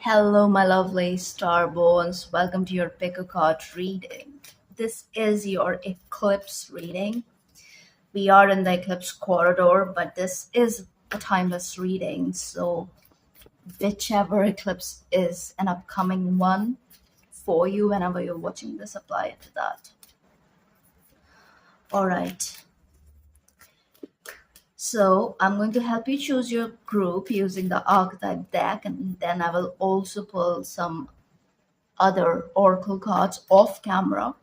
Hello, my lovely starborns. Welcome to your pick a card reading. This is your eclipse reading. We are in the eclipse corridor, but this is a timeless reading. So, whichever eclipse is an upcoming one for you, whenever you're watching this, apply it to that. All right. So, I'm going to help you choose your group using the archetype deck, and then I will also pull some other oracle cards off camera,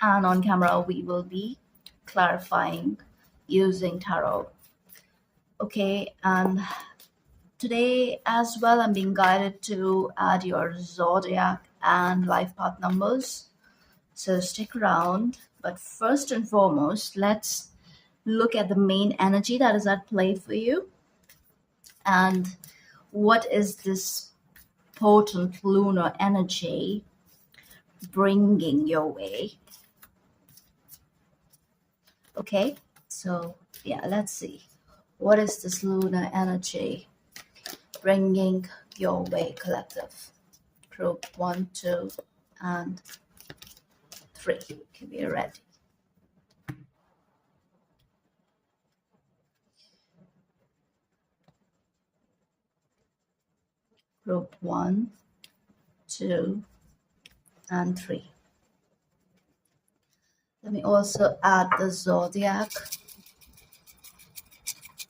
and on camera we will be clarifying using tarot. Okay, and today as well I'm being guided to add your zodiac and life path numbers, so stick around. But first and foremost, let's look at the main energy that is at play for you, and what is this potent lunar energy bringing your way. Okay, so yeah, let's see. What is this lunar energy bringing your way, collective? Group 1, 2, and 3. Can be ready. Group 1, 2, and 3. Let me also add the zodiac.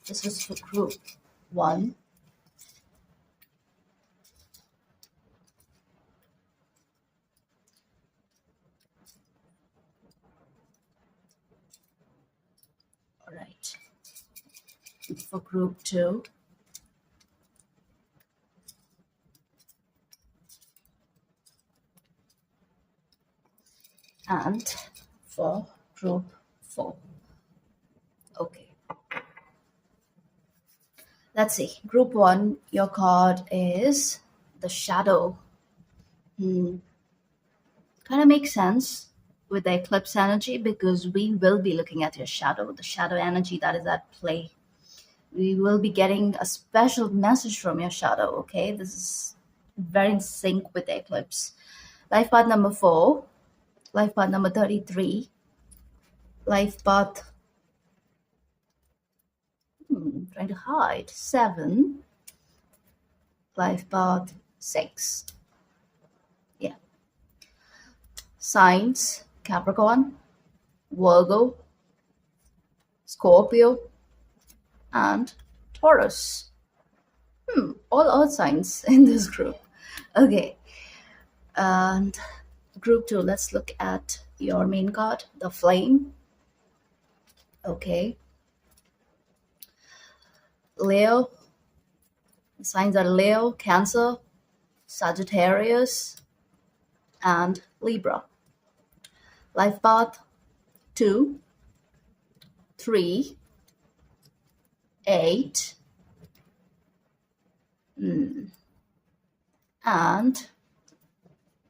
This is for group 1. All right. For group 2. And for group 4. Okay. Let's see. Group 1, your card is the shadow. Kind of makes sense with the eclipse energy, because we will be looking at your shadow, the shadow energy that is at play. We will be getting a special message from your shadow, okay? This is very in sync with the eclipse. Life path number 4, life path number 33, life path, trying to hide, 7, life path 6. Yeah. Signs, Capricorn, Virgo, Scorpio, and Taurus. All earth signs in this group. Okay. And group 2, let's look at your main card, the flame. Okay. Leo. The signs are Leo, Cancer, Sagittarius, and Libra. Life path 2, 3, 8, and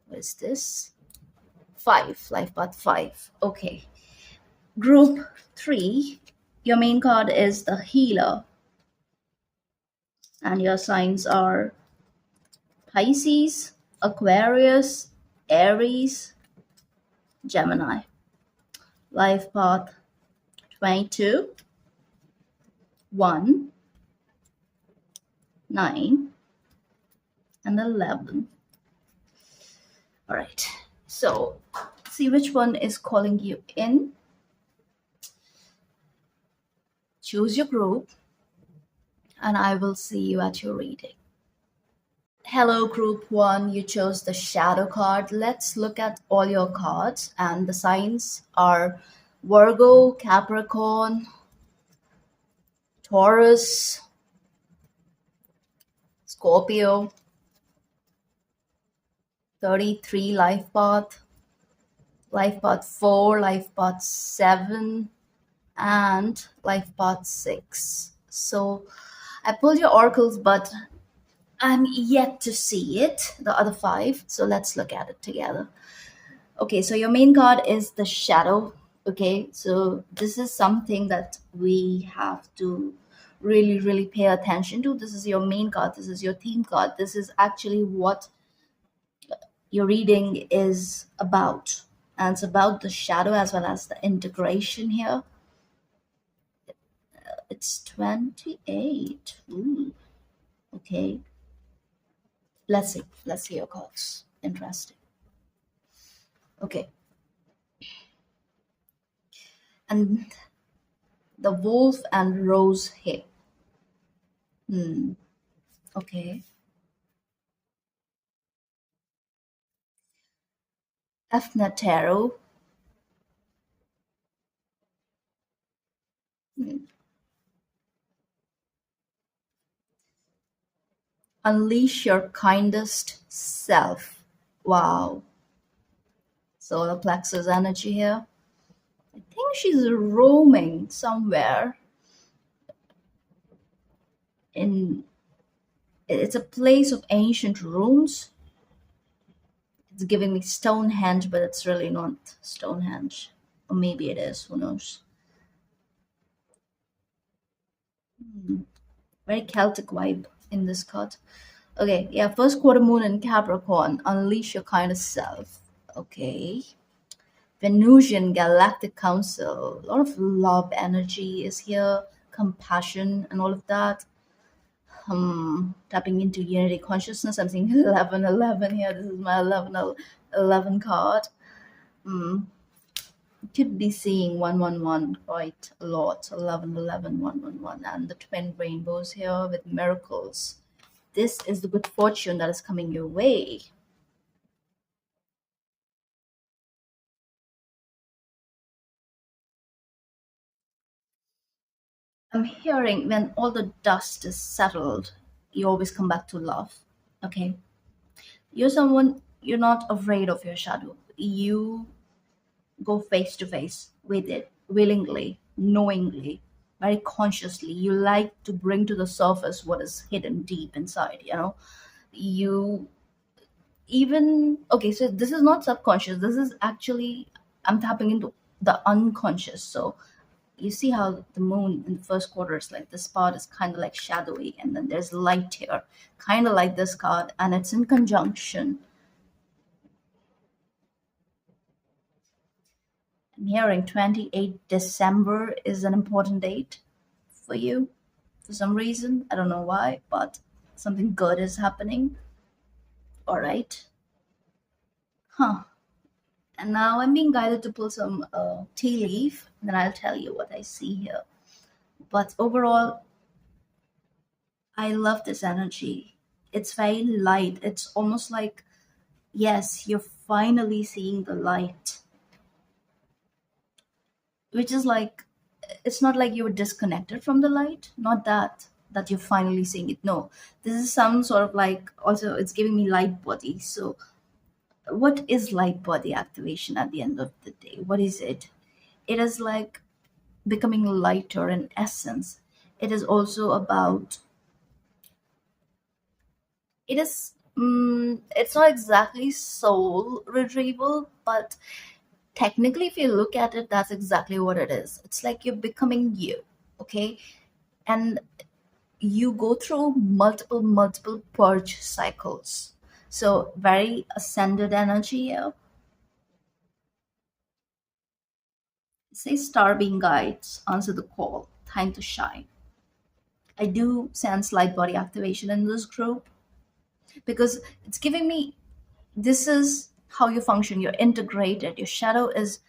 what is this? 5. Life path 5. Okay. Group 3, your main card is the healer, and your signs are Pisces, Aquarius, Aries, Gemini. Life path 22, 1, 9, and 11. All right, so see which one is calling you in. Choose your group, and I will see you at your reading. Hello, group 1. You chose the shadow card. Let's look at all your cards, and the signs are Virgo, Capricorn, Taurus, Scorpio, 33 life path 4, life path 7, and life path 6. So I pulled your oracles, but I'm yet to see it, the other 5. So let's look at it together. Okay, so your main card is the shadow. Okay, so this is something that we have to really, really pay attention to. This is your main card, this is your theme card, this is actually what your reading is about. And it's about the shadow as well as the integration here. It's 28. Ooh, okay. Let's see your cards. Interesting. Okay. And the wolf and rose hip. Hmm. Okay. Afna tarot. Hmm. Unleash your kindest self. Wow. Solar plexus energy here. I think she's roaming somewhere in, it's a place of ancient ruins. It's giving me Stonehenge, but it's really not Stonehenge. Or maybe it is, who knows. Very Celtic vibe in this card. Okay, yeah, first quarter moon in Capricorn. Unleash your kind of self. Okay. Venusian Galactic Council. A lot of love energy is here, compassion, and all of that. Tapping into unity consciousness. I'm seeing 1111 here. This is my 11 card. Could be seeing 111 quite a lot. 1111 111, and the twin rainbows here with miracles. This is the good fortune that is coming your way. I'm hearing when all the dust is settled, you always come back to love. Okay. You're someone, you're not afraid of your shadow. You go face to face with it willingly, knowingly, very consciously. You like to bring to the surface what is hidden deep inside, you know? You even, okay, so this is not subconscious. This is actually, I'm tapping into the unconscious. So you see how the moon in the first quarter is like this part is kind of like shadowy, and then there's light here, kind of like this card, and it's in conjunction. I'm hearing 28 December is an important date for you for some reason. I don't know why, but something good is happening. All right. Huh. And now I'm being guided to pull some tea leaf, and then I'll tell you what I see here. But overall, I love this energy. It's very light. It's almost like, yes, you're finally seeing the light, which is like, it's not like you were disconnected from the light. Not that you're finally seeing it. No, this is some sort of like, also it's giving me light body. So what is light body activation at the end of the day? What is it? It is like becoming lighter in essence. It is also about, it is it's not exactly soul retrieval, but technically if you look at it, that's exactly what it is. It's like you're becoming you. Okay. And you go through multiple purge cycles. So very ascended energy here. Say star being guides, answer the call, time to shine. I do sense light body activation in this group because it's giving me, this is how you function. You're integrated. Your shadow is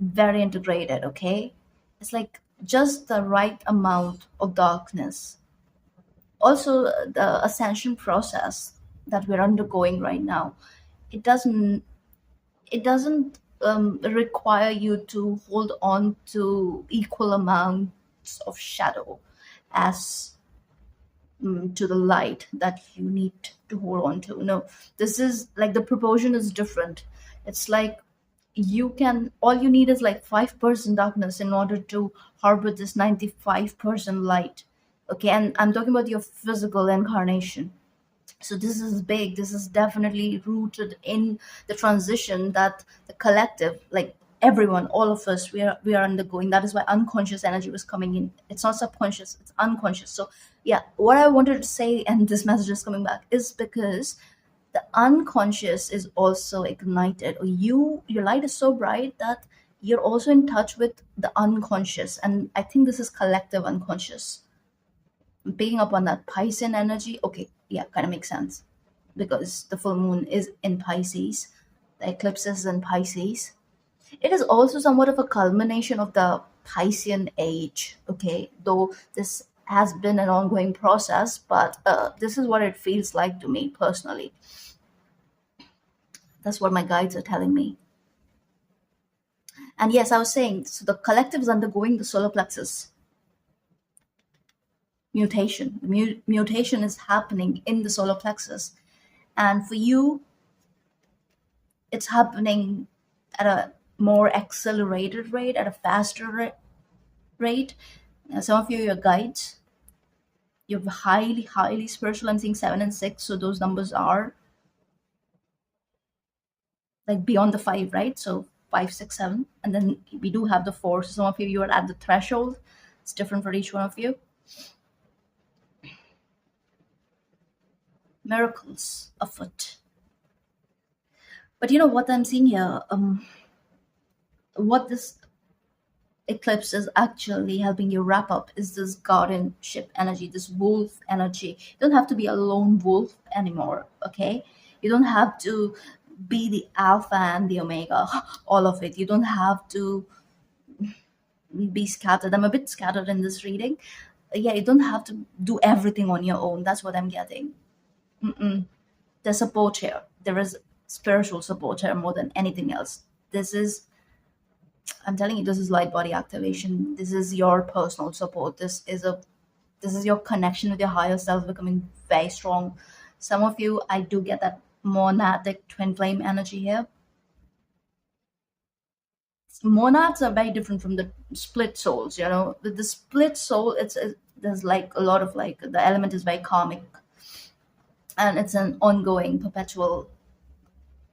very integrated. Okay. It's like just the right amount of darkness. Also, the ascension process that we're undergoing right now, it doesn't require you to hold on to equal amounts of shadow as to the light that you need to hold on to. No, this is like the proportion is different. It's like you can, all you need is like 5% darkness in order to harbor this 95% light. Okay, and I'm talking about your physical incarnation. So this is big. This is definitely rooted in the transition that the collective, like everyone, all of us, we are undergoing. That is why unconscious energy was coming in. It's not subconscious, it's unconscious. So yeah, what I wanted to say, and this message is coming back, is because the unconscious is also ignited, or your light is so bright that you're also in touch with the unconscious. And I think this is collective unconscious picking up on that Piscean energy. Okay, yeah, kind of makes sense because the full moon is in Pisces, the eclipse is in Pisces. It is also somewhat of a culmination of the Piscean age, okay, though this has been an ongoing process, but this is what it feels like to me personally. That's what my guides are telling me. And yes, I was saying, so the collective is undergoing the solar plexus mutation. The mutation is happening in the solar plexus. And for you, it's happening at a more accelerated rate, at a faster rate. Some of you, your guides, you're highly, highly spiritual. I'm seeing 7 and 6, so those numbers are like beyond the 5, right? So 5, 6, 7, and then we do have the 4. So some of you, you are at the threshold. It's different for each one of you. Miracles afoot. But you know what I'm seeing here? What this eclipse is actually helping you wrap up is this guardianship energy, this wolf energy. You don't have to be a lone wolf anymore, okay? You don't have to be the alpha and the omega, all of it. You don't have to be scattered. I'm a bit scattered in this reading. Yeah, you don't have to do everything on your own. That's what I'm getting. Mm-mm. There's support here. There is spiritual support here more than anything else. This is, I'm telling you, this is light body activation. This is your personal support. This is your connection with your higher self becoming very strong. Some of you, I do get that monadic twin flame energy here. Monads are very different from the split souls. You know, with the split soul, there's like a lot of like the element is very karmic, and it's an ongoing, perpetual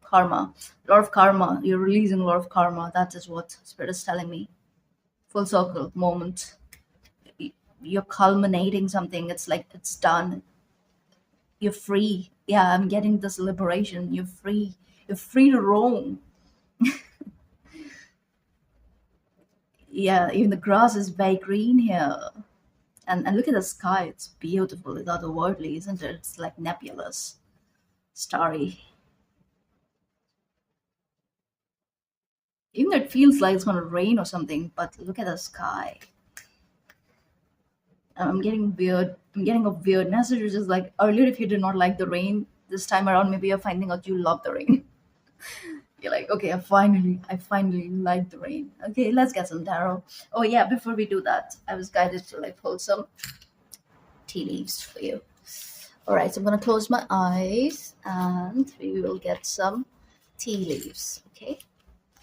karma. A lot of karma. You're releasing a lot of karma. That is what spirit is telling me. Full circle moment. You're culminating something. It's like it's done. You're free. Yeah, I'm getting this liberation. You're free. You're free to roam. Yeah, even the grass is very green here. And look at the sky. It's beautiful. It's otherworldly, isn't it? It's like nebulous, starry. Even though it feels like it's gonna rain or something, but look at the sky. I'm getting weird. I'm getting a weird message, which is like earlier, if you did not like the rain, this time around, maybe you're finding out you love the rain. You're like, okay, I finally like the rain. Okay, let's get some tarot. Oh yeah, before we do that, I was guided to like pull some tea leaves for you. All right, so I'm gonna close my eyes and we will get some tea leaves. Okay.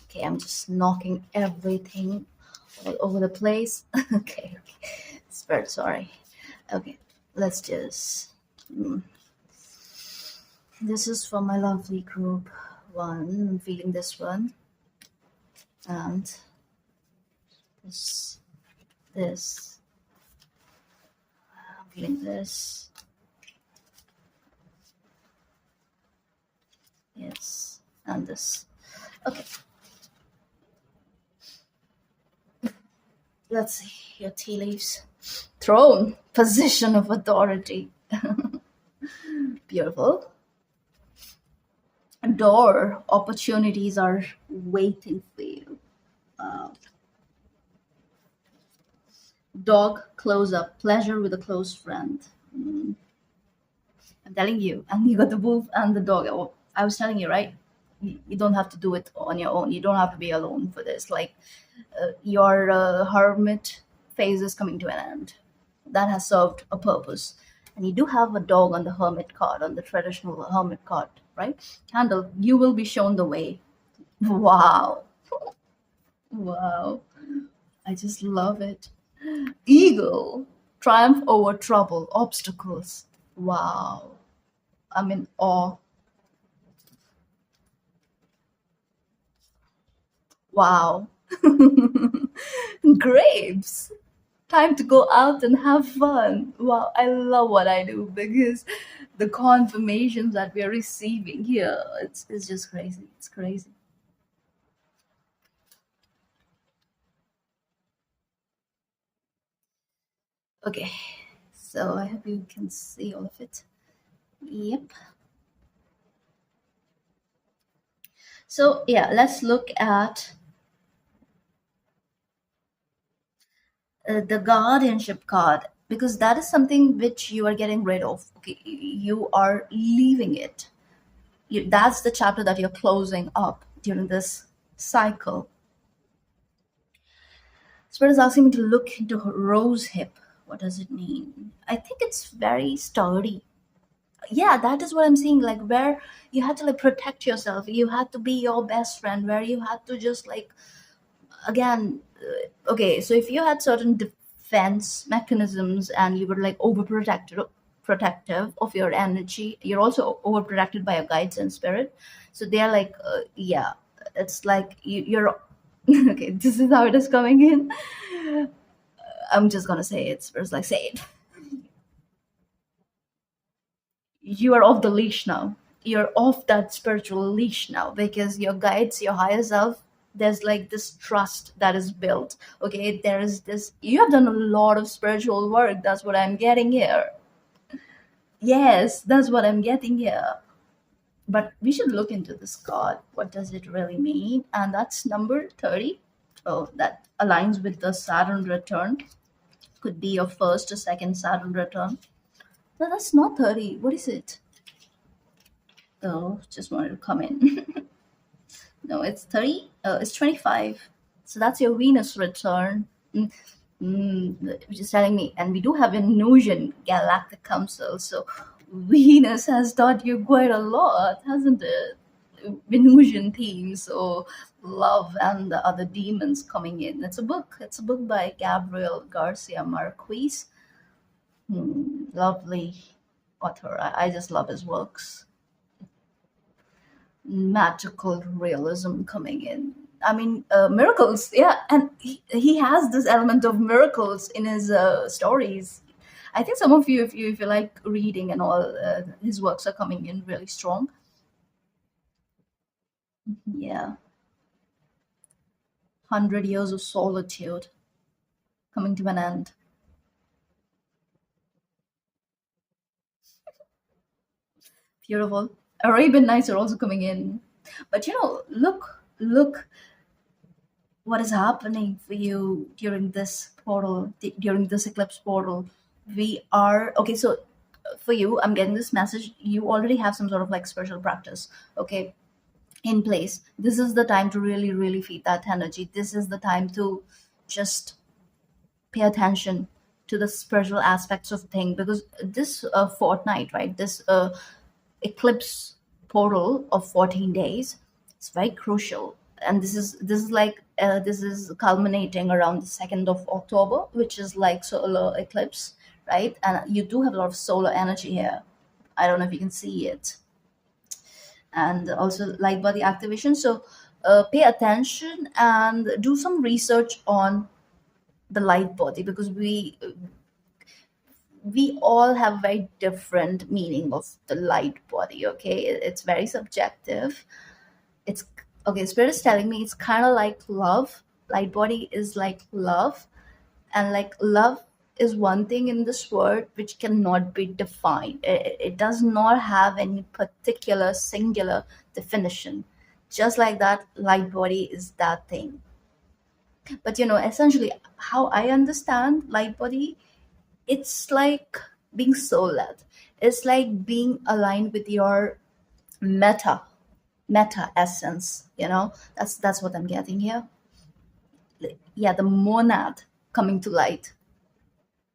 Okay, I'm just knocking everything all over the place. Okay, okay. Spirit, sorry. Okay, let's just. This is for my lovely group one. I'm feeling this one. And this. I'm feeling this. Yes, and this. Okay, let's see. Your tea leaves. Throne, position of authority. Beautiful. Door, opportunities are waiting for you. Dog, close up, pleasure with a close friend. I'm telling you. And you got the wolf and the dog. Oh, I was telling you, right? You don't have to do it on your own. You don't have to be alone for this. Like your hermit phase is coming to an end. That has served a purpose. And you do have a dog on the hermit card, on the traditional hermit card, right? Candle, you will be shown the way. Wow. Wow. I just love it. Eagle, triumph over trouble, obstacles. Wow. I'm in awe. Wow. Grapes. Time to go out and have fun. Wow, I love what I do because the confirmations that we are receiving here, it's just crazy. It's crazy. Okay, so I hope you can see all of it. Yep. So yeah, let's look at the guardianship card, because that is something which you are getting rid of. Okay, you are leaving it. That's the chapter that you're closing up during this cycle. Spirit is asking me to look into her rose hip. What does it mean? I think it's very sturdy. Yeah, that is what I'm seeing. Like where you had to like protect yourself. You had to be your best friend. Where you had to just like again. Okay, so if you had certain defense mechanisms and you were like overprotected, protective of your energy, you're also overprotected by your guides and spirit. So they're like, yeah, it's like you're. Okay, this is how it is coming in. I'm just gonna say it. It's like say it. You are off the leash now. You're off that spiritual leash now because your guides, your higher self, there's like this trust that is built. Okay, there is this. You have done a lot of spiritual work. That's what I'm getting here. Yes, that's what I'm getting here. But we should look into this card. What does it really mean? And that's number 30. Oh, that aligns with the Saturn return. Could be your first or second Saturn return. No, that's not 30. What is it? Oh, just wanted to come in. No, it's 30. It's 25. So that's your Venus return. Mm, which is telling me, and we do have Venusian Galactic Council. So Venus has taught you quite a lot, hasn't it? Venusian themes, so love and the other demons coming in. It's a book. It's a book by Gabriel Garcia Marquez. Lovely author. I just love his works. Magical realism coming in. I mean, miracles, yeah, and he has this element of miracles in his stories. I think some of you, if you like reading and all, his works are coming in really strong. Yeah, 100 years of solitude coming to an end. Beautiful. Arabian Nights are also coming in, but look what is happening for you during this portal, during this eclipse portal. We are okay. So for you, I'm getting this message. You already have some sort of like spiritual practice, okay, in place. This is the time to really, really feed that energy. This is the time to just pay attention to the spiritual aspects of thing, because this fortnight, right, this eclipse portal of 14 days, it's very crucial. And this is like this is culminating around the 2nd of October, which is like solar eclipse, right? And you do have a lot of solar energy here. I don't know if you can see it. And also light body activation. So pay attention and do some research on the light body, because we all have very different meaning of the light body. Okay, it's very subjective. It's okay, spirit is telling me it's kind of like love. Light body is like love, and like love is one thing in this world which cannot be defined. It does not have any particular singular definition. Just like that, light body is that thing. But essentially, how I understand light body, it's like being soul led. It's like being aligned with your meta meta essence. That's what I'm getting here. Yeah, the monad coming to light.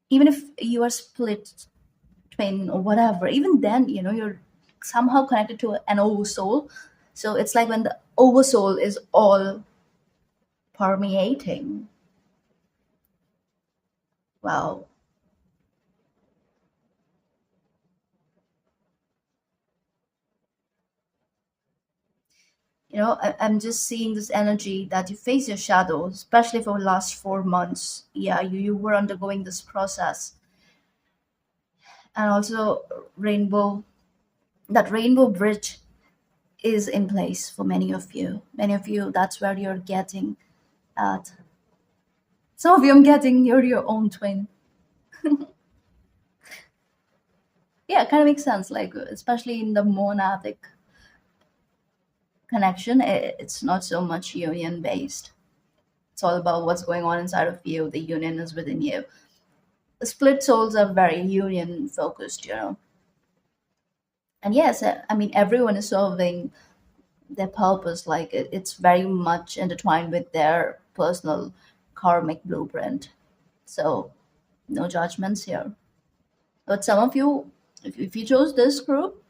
Even if you are split twin or whatever, even then, you're somehow connected to an oversoul. So it's like when the oversoul is all permeating. Wow. I'm just seeing this energy that you face your shadow, especially for the last 4 months. Yeah, you were undergoing this process. And also rainbow, that rainbow bridge is in place for many of you. That's where you're getting at. Some of you, I'm getting you're your own twin. Yeah, it kind of makes sense, like especially in the monadic connection, it's not so much union based. It's all about what's going on inside of you. The union is within you. The split souls are very union focused. And yes, I mean, everyone is serving their purpose. Like it's very much intertwined with their personal karmic blueprint. So no judgments here. But some of you, if you chose this group,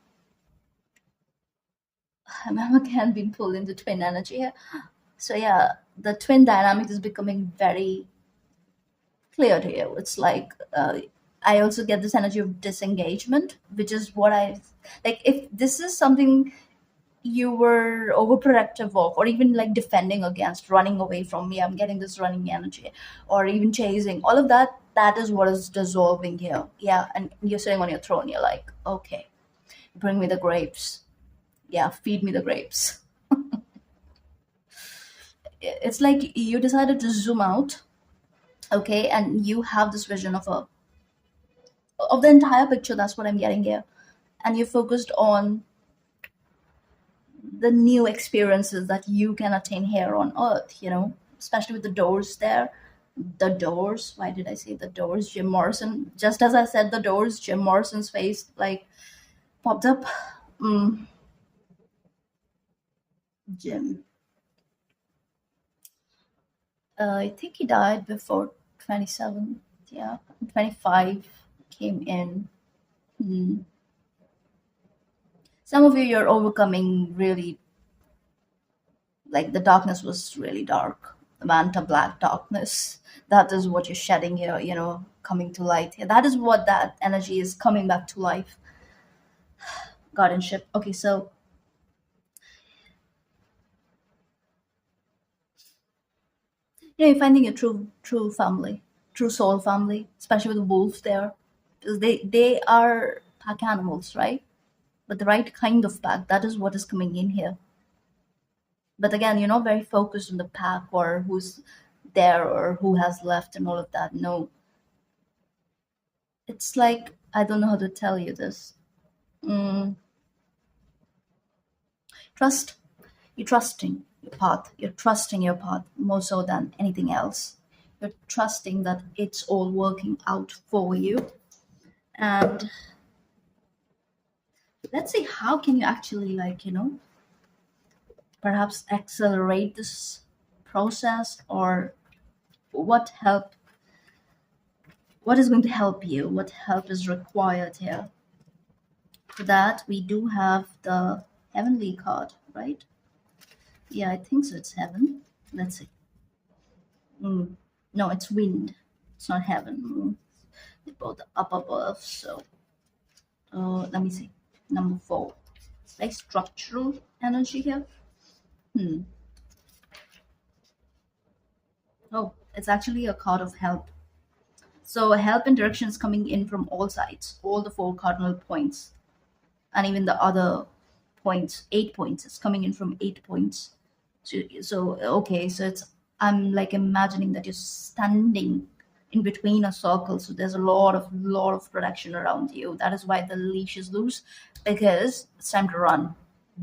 I'm again being pulled into twin energy here. So yeah, the twin dynamic is becoming very clear to you. It's like I also get this energy of disengagement, which is what I like. If this is something you were overprotective of, or even like defending against, running away from me, I'm getting this running energy, or even chasing, all of that. That is what is dissolving here. Yeah, and you're sitting on your throne. You're like, okay, bring me the grapes. Yeah, feed me the grapes. It's like you decided to zoom out, okay, and you have this vision of the entire picture. That's what I'm getting here. And you focused on the new experiences that you can attain here on earth, especially with the doors there. The doors, why did I say the doors? Jim Morrison, just as I said the doors, Jim Morrison's face like popped up. mm, Jim, I think he died before 27. Yeah, 25 came in. Hmm. Some of you, you're overcoming really, like the darkness was really dark, manta black darkness. That is what you're shedding here, coming to light here. That is what that energy is coming back to life. Guardianship. Okay, so you're finding a true family, true soul family, especially with the wolves there, because they are pack animals, right? But the right kind of pack. That is what is coming in here. But again, you're not very focused on the pack or who's there or who has left and all of that. No, it's like I don't know how to tell you this. Mm, trust. You're trusting your path. You're trusting your path more so than anything else. You're trusting that it's all working out for you. And let's see, how can you actually, like, perhaps accelerate this process, or what help, what is going to help you? What help is required here? For that, we do have the heavenly card, right? Yeah, I think so. It's heaven. Let's see. Mm. No, it's wind. It's not heaven. They both up above. So let me see. Number four. It's like structural energy here. Hmm. Oh, it's actually a card of help. So help and direction is coming in from all sides, all the four cardinal points, and even the other points, 8 points. It's coming in from 8 points. So okay, so it's, I'm like imagining that you're standing in between a circle, so there's a lot of protection around you. That is why the leash is loose, because it's time to run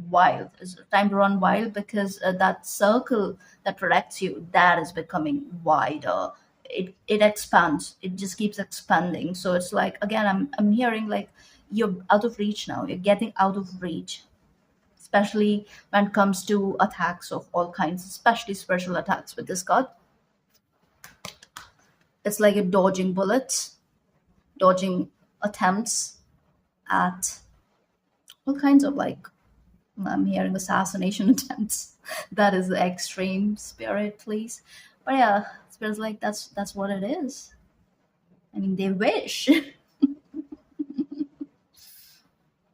wild. It's time to run wild, because that circle that protects you, that is becoming wider. It expands, it just keeps expanding. So it's like, again, I'm hearing like you're out of reach now, you're getting out of reach, especially when it comes to attacks of all kinds, especially spiritual attacks with this card. It's like you're dodging bullets, dodging attempts at all kinds of, like, I'm hearing assassination attempts. That is the extreme spirit, please. But yeah, spirit's like, that's what it is. I mean, they wish.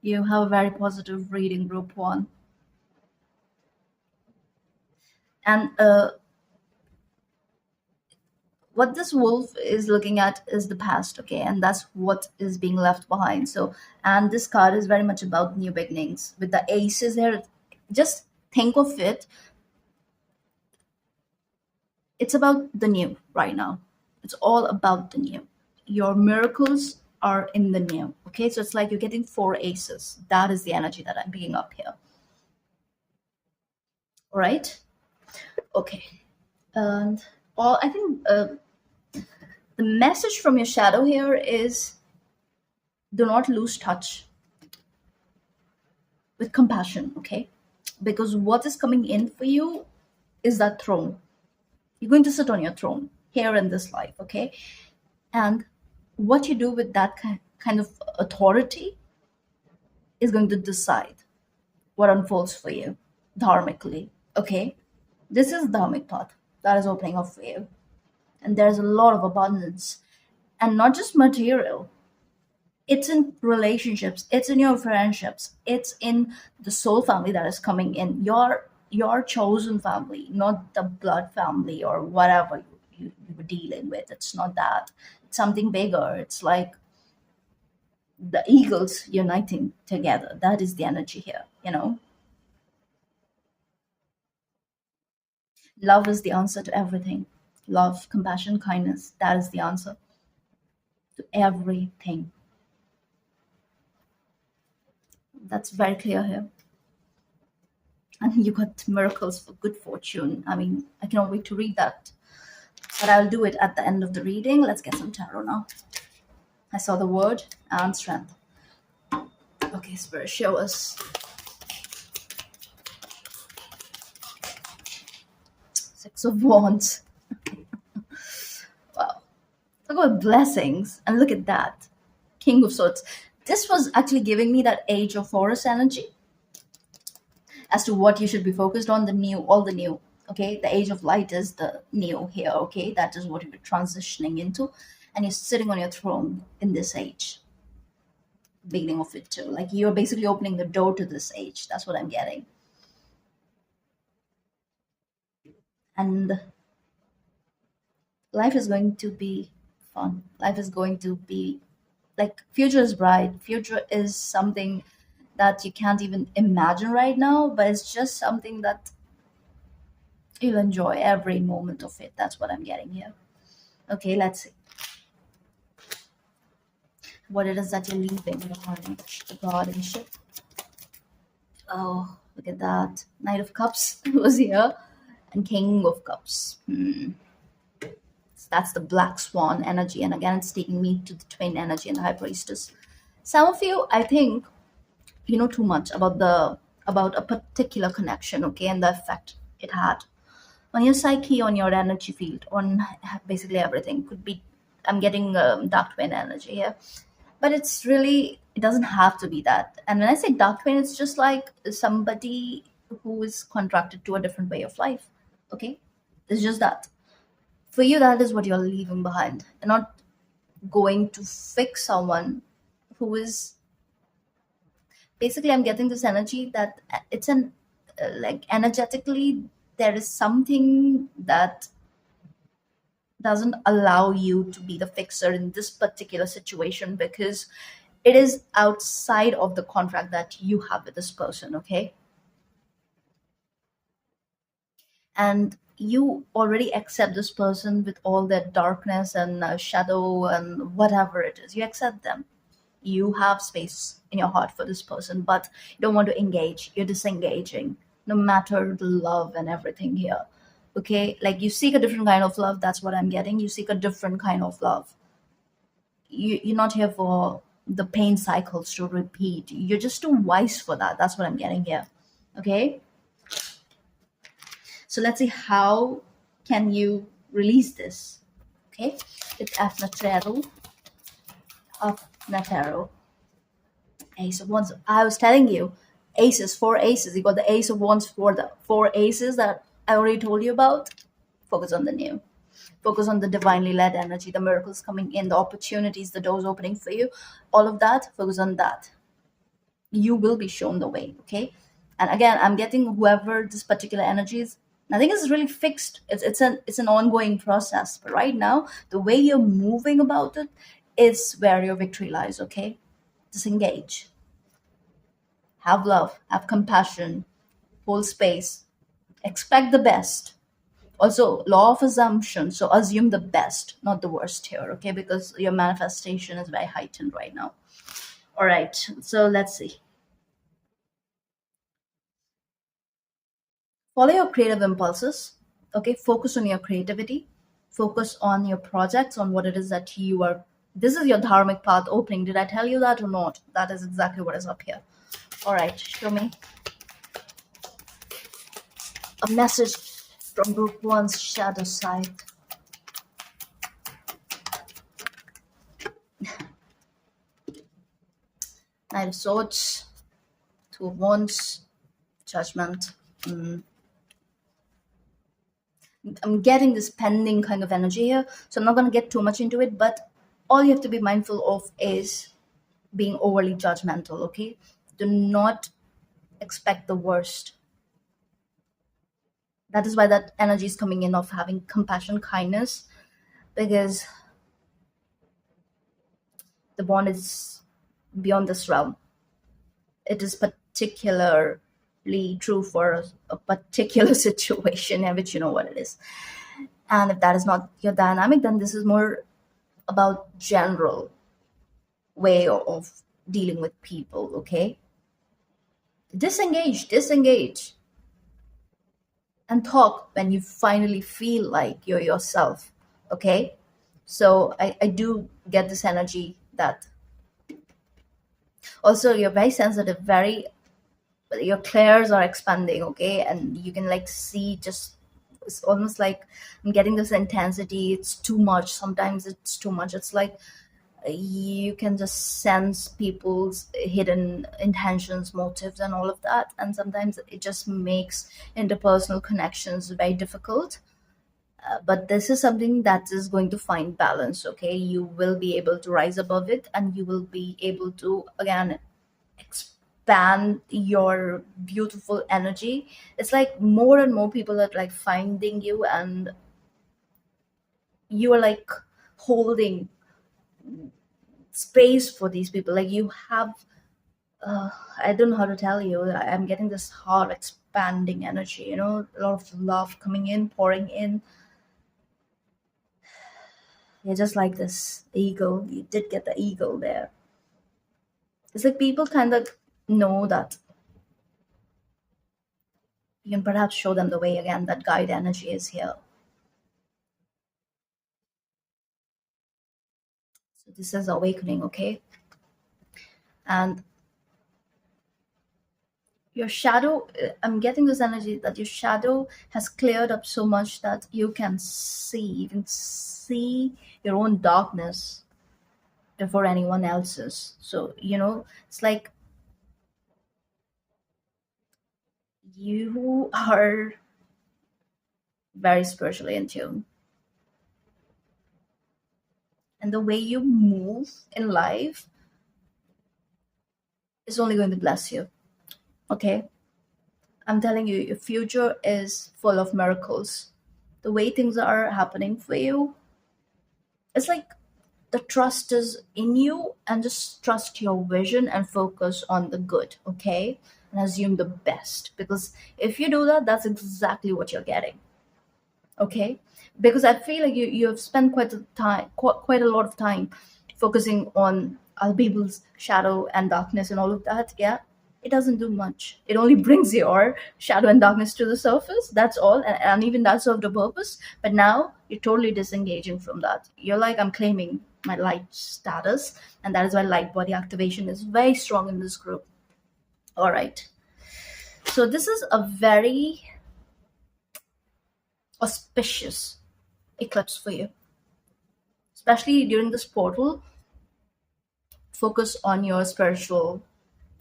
You have a very positive reading, group one. And what this wolf is looking at is the past, okay, and that's what is being left behind. So, and this card is very much about new beginnings with the aces here. Just think of it, it's about the new right now. It's all about the new. Your miracles are in the new, okay, so it's like you're getting four aces. That is the energy that I'm picking up here. All right, okay. And all I think the message from your shadow here is, do not lose touch with compassion, okay? Because what is coming in for you is that throne. You're going to sit on your throne here in this life, okay? And what you do with that kind of authority is going to decide what unfolds for you dharmically, okay? This is dharmic path that is opening up for you. And there's a lot of abundance, and not just material. It's in relationships, it's in your friendships, it's in the soul family that is coming in, your chosen family, not the blood family or whatever you were dealing with. It's not that. It's something bigger. It's like the eagles uniting together. That is the energy here, you know. Love is the answer to everything. Love, compassion, kindness, that is the answer to everything. That's very clear here. And you got miracles for good fortune. I mean, I cannot wait to read that. But I'll do it at the end of the reading. Let's get some tarot now. I saw the word and strength. Okay, Spirit, show us. Six of Wands. Wow. Talk about blessings. And look at that. King of Swords. This was actually giving me that Age of Forest energy as to what you should be focused on, the new, all the new. Okay, the age of light is the new here. Okay, that is what you're transitioning into, and you're sitting on your throne in this age, beginning of it too. Like you're basically opening the door to this age. That's what I'm getting. And life is going to be fun. Life is going to be like, future is bright. Future is something that you can't even imagine right now, but it's just something that you'll enjoy every moment of it. That's what I'm getting here. Okay, let's see what it is that you're leaving behind. The guardianship. Oh, look at that. Knight of Cups was here. And King of Cups. So that's the Black Swan energy. And again, it's taking me to the Twin energy and the High Priestess. Some of you, I think, you know too much about a particular connection, okay, and the effect it had on your psyche, on your energy field, on basically everything. Could be, I'm getting dark twin energy here, but it's really, it doesn't have to be that. And when I say dark twin, it's just like somebody who is contracted to a different way of life, okay. It's just that for you, that is what you're leaving behind, and not going to fix someone who is, basically, I'm getting this energy that it's an like energetically there is something that doesn't allow you to be the fixer in this particular situation, because it is outside of the contract that you have with this person, okay. And you already accept this person with all their darkness and shadow and whatever it is. You accept them. You have space in your heart for this person, but you don't want to engage. You're disengaging, no matter the love and everything here. Okay, like you seek a different kind of love. That's what I'm getting. You seek a different kind of love. You're not here for the pain cycles to repeat. You're just too wise for that. That's what I'm getting here. Okay, so let's see, how can you release this? Okay, it's Afnataro. Ace of Wands. I was telling you, aces, four aces. You got the Ace of Wands for the four aces that I already told you about. Focus on the new. Focus on the divinely led energy, the miracles coming in, the opportunities, the doors opening for you. All of that, focus on that. You will be shown the way, okay? And again, I'm getting whoever this particular energy is, Nothing is really fixed. It's an ongoing process. But right now, the way you're moving about it is where your victory lies. Okay, disengage, have love, have compassion, hold space, expect the best. Also, law of assumption. So assume the best, not the worst here. Okay, because your manifestation is very heightened right now. All right. So let's see. Follow your creative impulses. Okay, focus on your creativity, focus on your projects, on what it is that you are. This is your dharmic path opening. Did I tell you that or not? That is exactly what is up here. All right, show me a message from group one's shadow side. Knight of swords, two of wands, judgment. I'm getting this pending kind of energy here, so I'm not going to get too much into it, but all you have to be mindful of is being overly judgmental. Okay, do not expect the worst. That is why that energy is coming in of having compassion, kindness, because the bond is beyond this realm. It is particularly true for a particular situation in which you know what it is. And if that is not your dynamic, then this is more about general way of dealing with people. Okay, disengage and talk when you finally feel like you're yourself. Okay, so I do get this energy that also you're very sensitive, very, your clairs are expanding. Okay, and you can like see, just it's almost like I'm getting this intensity. It's too much. Sometimes it's too much. It's like you can just sense people's hidden intentions, motives, and all of that. And sometimes it just makes interpersonal connections very difficult. But this is something that is going to find balance. Okay, you will be able to rise above it, and you will be able to again expand your beautiful energy. It's like more and more people are like finding you, and you are like holding space for these people. Like you have, I don't know how to tell you. I'm getting this heart expanding energy, a lot of love coming in, pouring in. You're just like this eagle. You did get the eagle there. It's like people kind of know that you can perhaps show them the way again. That guide energy is here. So this is awakening, okay? And your shadow, I'm getting this energy that your shadow has cleared up so much that you can see your own darkness before anyone else's. So, it's like you are very spiritually in tune. And the way you move in life is only going to bless you. Okay? I'm telling you, your future is full of miracles. The way things are happening for you, it's like the trust is in you, and just trust your vision and focus on the good. Okay, and assume the best, because if you do that, that's exactly what you're getting. Okay, because I feel like you have spent quite a lot of time focusing on other people's shadow and darkness and all of that. Yeah, it doesn't do much. It only brings your shadow and darkness to the surface. That's all, and even that served a purpose. But now you're totally disengaging from that. You're like, I'm claiming my light status, and that is why light body activation is very strong in this group. All right, so this is a very auspicious eclipse for you, especially during this portal. Focus on your spiritual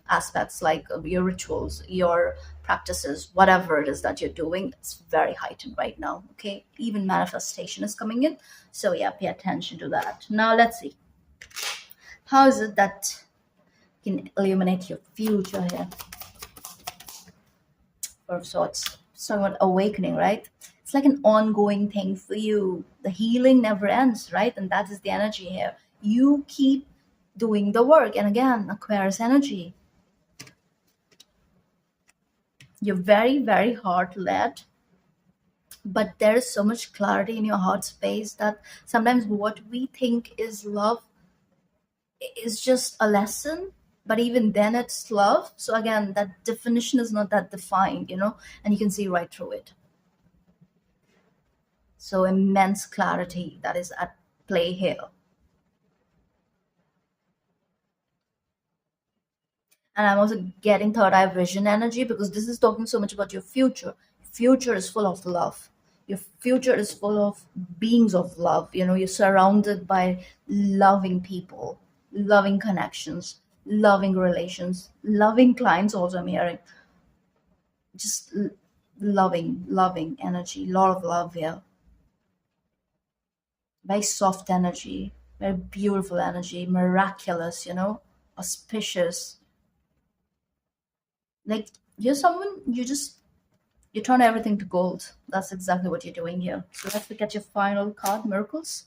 aspects, like your rituals, your practices, whatever it is that you're doing. It's very heightened right now. Okay, even manifestation is coming in. So yeah, pay attention to that. Now let's see, how is it that you can illuminate your future here. Four of Swords. somewhat awakening, right? It's like an ongoing thing for you. The healing never ends, right? And that is the energy here. You keep doing the work. And again, Aquarius energy. You're very, very hard led, but there is so much clarity in your heart space that sometimes what we think is love is just a lesson, but even then it's love. So again, that definition is not that defined, and you can see right through it. So immense clarity that is at play here. And I'm also getting third eye vision energy because this is talking so much about your future. Future is full of love. Your future is full of beings of love. You're surrounded by loving people, loving connections, loving relations, loving clients. Also, I'm hearing just loving energy, lot of love here. Very soft energy, very beautiful energy, miraculous, auspicious. Like you're someone you turn everything to gold. That's exactly what you're doing here. So let's look at your final card, miracles.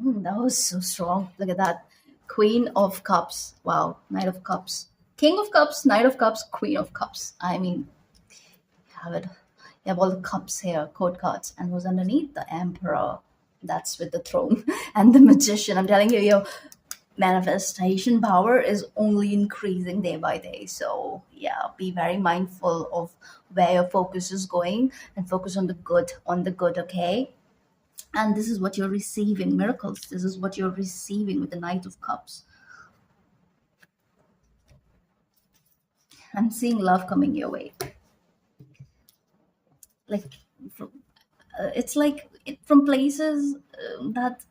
That was so strong. Look at that. Queen of Cups. Wow. Knight of Cups. King of Cups, Knight of Cups, Queen of Cups. I mean, have it. You have all the cups here, code cards, and who's underneath? The Emperor. That's with the throne. And the Magician. I'm telling you, your manifestation power is only increasing day by day. So yeah, be very mindful of where your focus is going and focus on the good, okay? And this is what you're receiving, miracles. This is what you're receiving with the Knight of Cups. I'm seeing love coming your way. Like, it's like from places that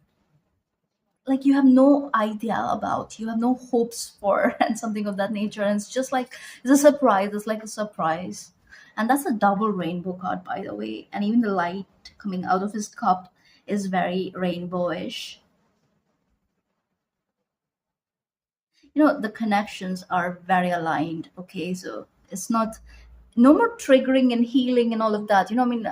like you have no idea about, you have no hopes for, and something of that nature. And it's just like it's a surprise. It's like a surprise, and that's a double rainbow card, by the way. And even the light coming out of his cup is very rainbowish. The connections are very aligned. Okay, so it's not no more triggering and healing and all of that. I mean,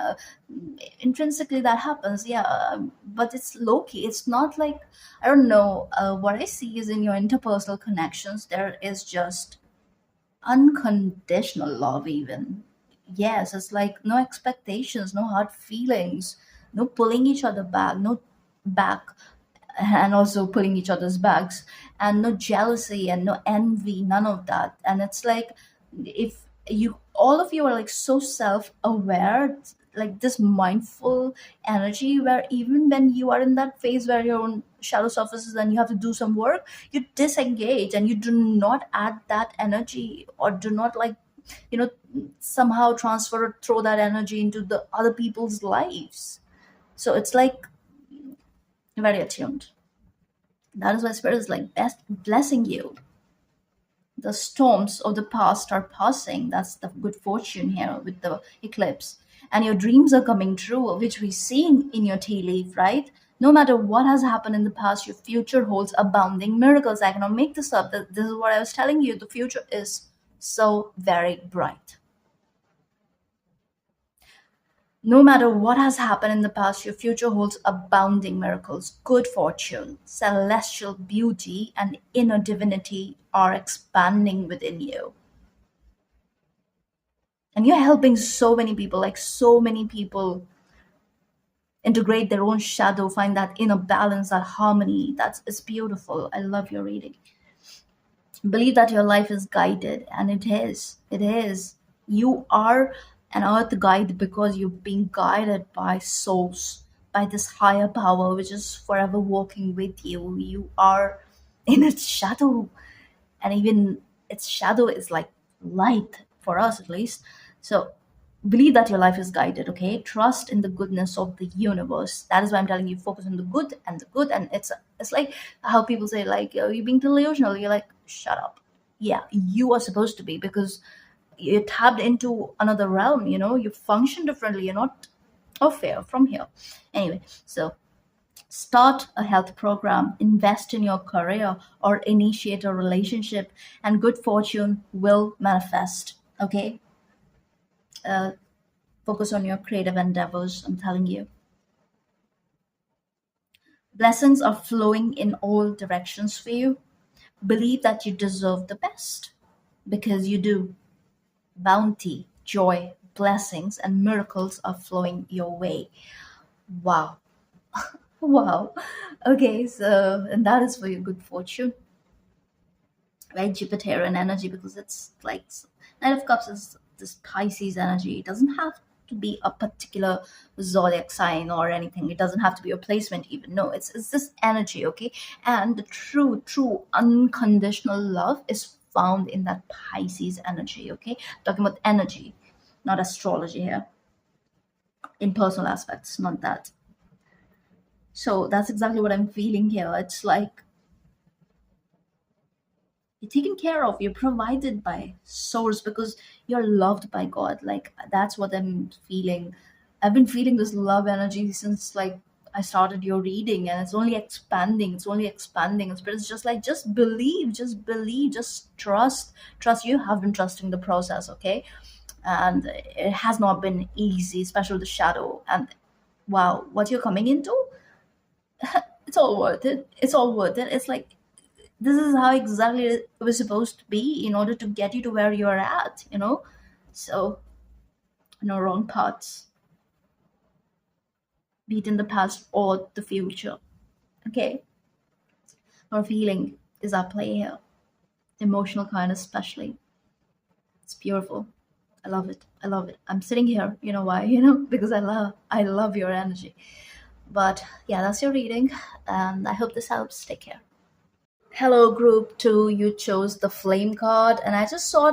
intrinsically that happens, yeah, but it's low key. It's not like, I don't know, what I see is in your interpersonal connections there is just unconditional love. Even, yes, it's like no expectations, no hard feelings, no pulling each other back, no back, and also pulling each other's backs, and no jealousy and no envy, none of that. And it's like, if you all of you are like so self-aware, like this mindful energy, where even when you are in that phase where your own shadow surfaces and you have to do some work, you disengage and you do not add that energy, or do not, like, you know somehow transfer or throw that energy into the other people's lives. So it's like very attuned. That is why spirit is like best blessing you. The storms of the past are passing. That's the good fortune here with the eclipse. And your dreams are coming true, which we see in your tea leaf, right? No matter what has happened in the past, your future holds abounding miracles. I cannot make this up. This is what I was telling you. The future is so very bright. No matter what has happened in the past, your future holds abounding miracles, good fortune, celestial beauty, and inner divinity are expanding within you. And you're helping so many people, like so many people, integrate their own shadow, find that inner balance, that harmony. That's it's beautiful. I love your reading. Believe that your life is guided, and it is. You are an earth guide because you're being guided by souls, by this higher power which is forever walking with you. You are in its shadow, and even its shadow is like light for us, at least. So believe that your life is guided. Okay, trust in the goodness of the universe. That is why I'm telling you, focus on the good, and the good. And it's like how people say, like, oh, you're being delusional. You're like, shut up. Yeah, you are supposed to be, because you're tapped into another realm. You function differently. You're not off here from here. Anyway, so Start a health program, invest in your career, or initiate a relationship, and good fortune will manifest. Okay? Focus on your creative endeavors, I'm telling you. Blessings are flowing in all directions for you. Believe that you deserve the best because you do. Bounty, joy, blessings, and miracles are flowing your way. Wow. Wow. Okay, so, and that is for your good fortune, right? Jupiterian energy, because it's like Knight of Cups is this Pisces energy. It doesn't have to be a particular zodiac sign or anything. It doesn't have to be a placement even. No, it's this energy, okay? And the true unconditional love is found in that Pisces energy, okay? Talking about energy, not astrology here. In personal aspects, not that. So that's exactly what I'm feeling here. It's like you're taken care of, you're provided by source because you're loved by God. Like that's what I'm feeling. I've been feeling this love energy since like I started your reading, and it's only expanding, it's only expanding. But it's just like just believe, just trust. You have been trusting the process, okay? And it has not been easy, especially the shadow. And wow, what you're coming into, it's all worth it. It's all worth it. It's like this is how exactly it was supposed to be in order to get you to where you're at, you know? So, no wrong paths, be it in the past or the future. Okay? Or feeling is at play here. Emotional kind, especially. It's beautiful. I love it. I love it. I'm sitting here. You know why? Because I love your energy. But yeah, that's your reading. And I hope this helps. Take care. Hello, group two. You chose the flame card, and I just saw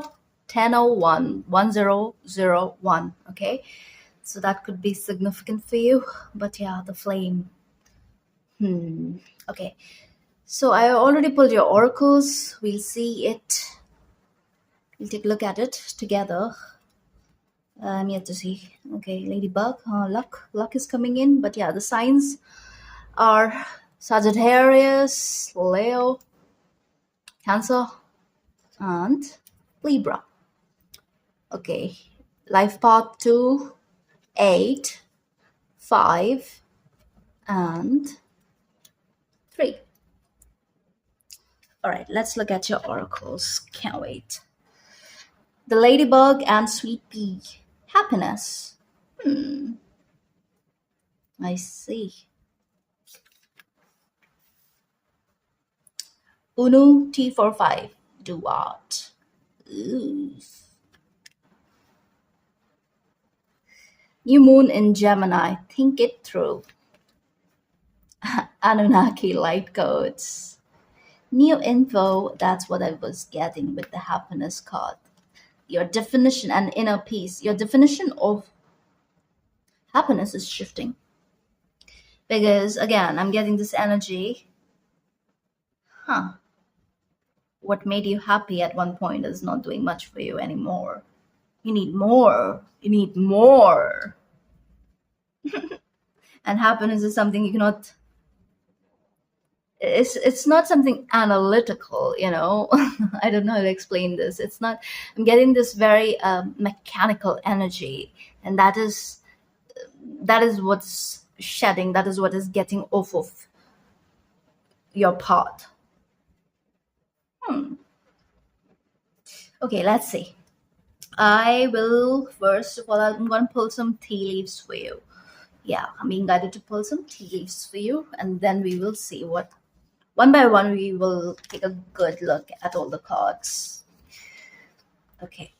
1001 1001. Okay, so that could be significant for you, but yeah, the flame. Okay, so I already pulled your oracles. We'll see it, we'll take a look at it together. I'm yet to see. Okay, Ladybug, luck is coming in, but yeah, the signs are Sagittarius, Leo, Cancer, and Libra. Okay, life path 2, 8, 5, and 3. All right, let's look at your oracles. Can't wait. The ladybug and sweet pea. Happiness. I see. Unu T45. Do what? Ooh. New moon in Gemini. Think it through. Anunnaki light codes. New info. That's what I was getting with the happiness card. Your definition and inner peace. Your definition of happiness is shifting. Because again, I'm getting this energy. What made you happy at one point is not doing much for you anymore. You need more. You need more. And happiness is something you cannot, it's not something analytical, I don't know how to explain this. It's not, I'm getting this very mechanical energy, and that is what's shedding, that is what is getting off of your path. Okay, let's see. I will, first of all, I'm going to pull some tea leaves for you. Yeah, I'm being guided to pull some tea leaves for you, and then we will see what, one by one, we will take a good look at all the cards. Okay.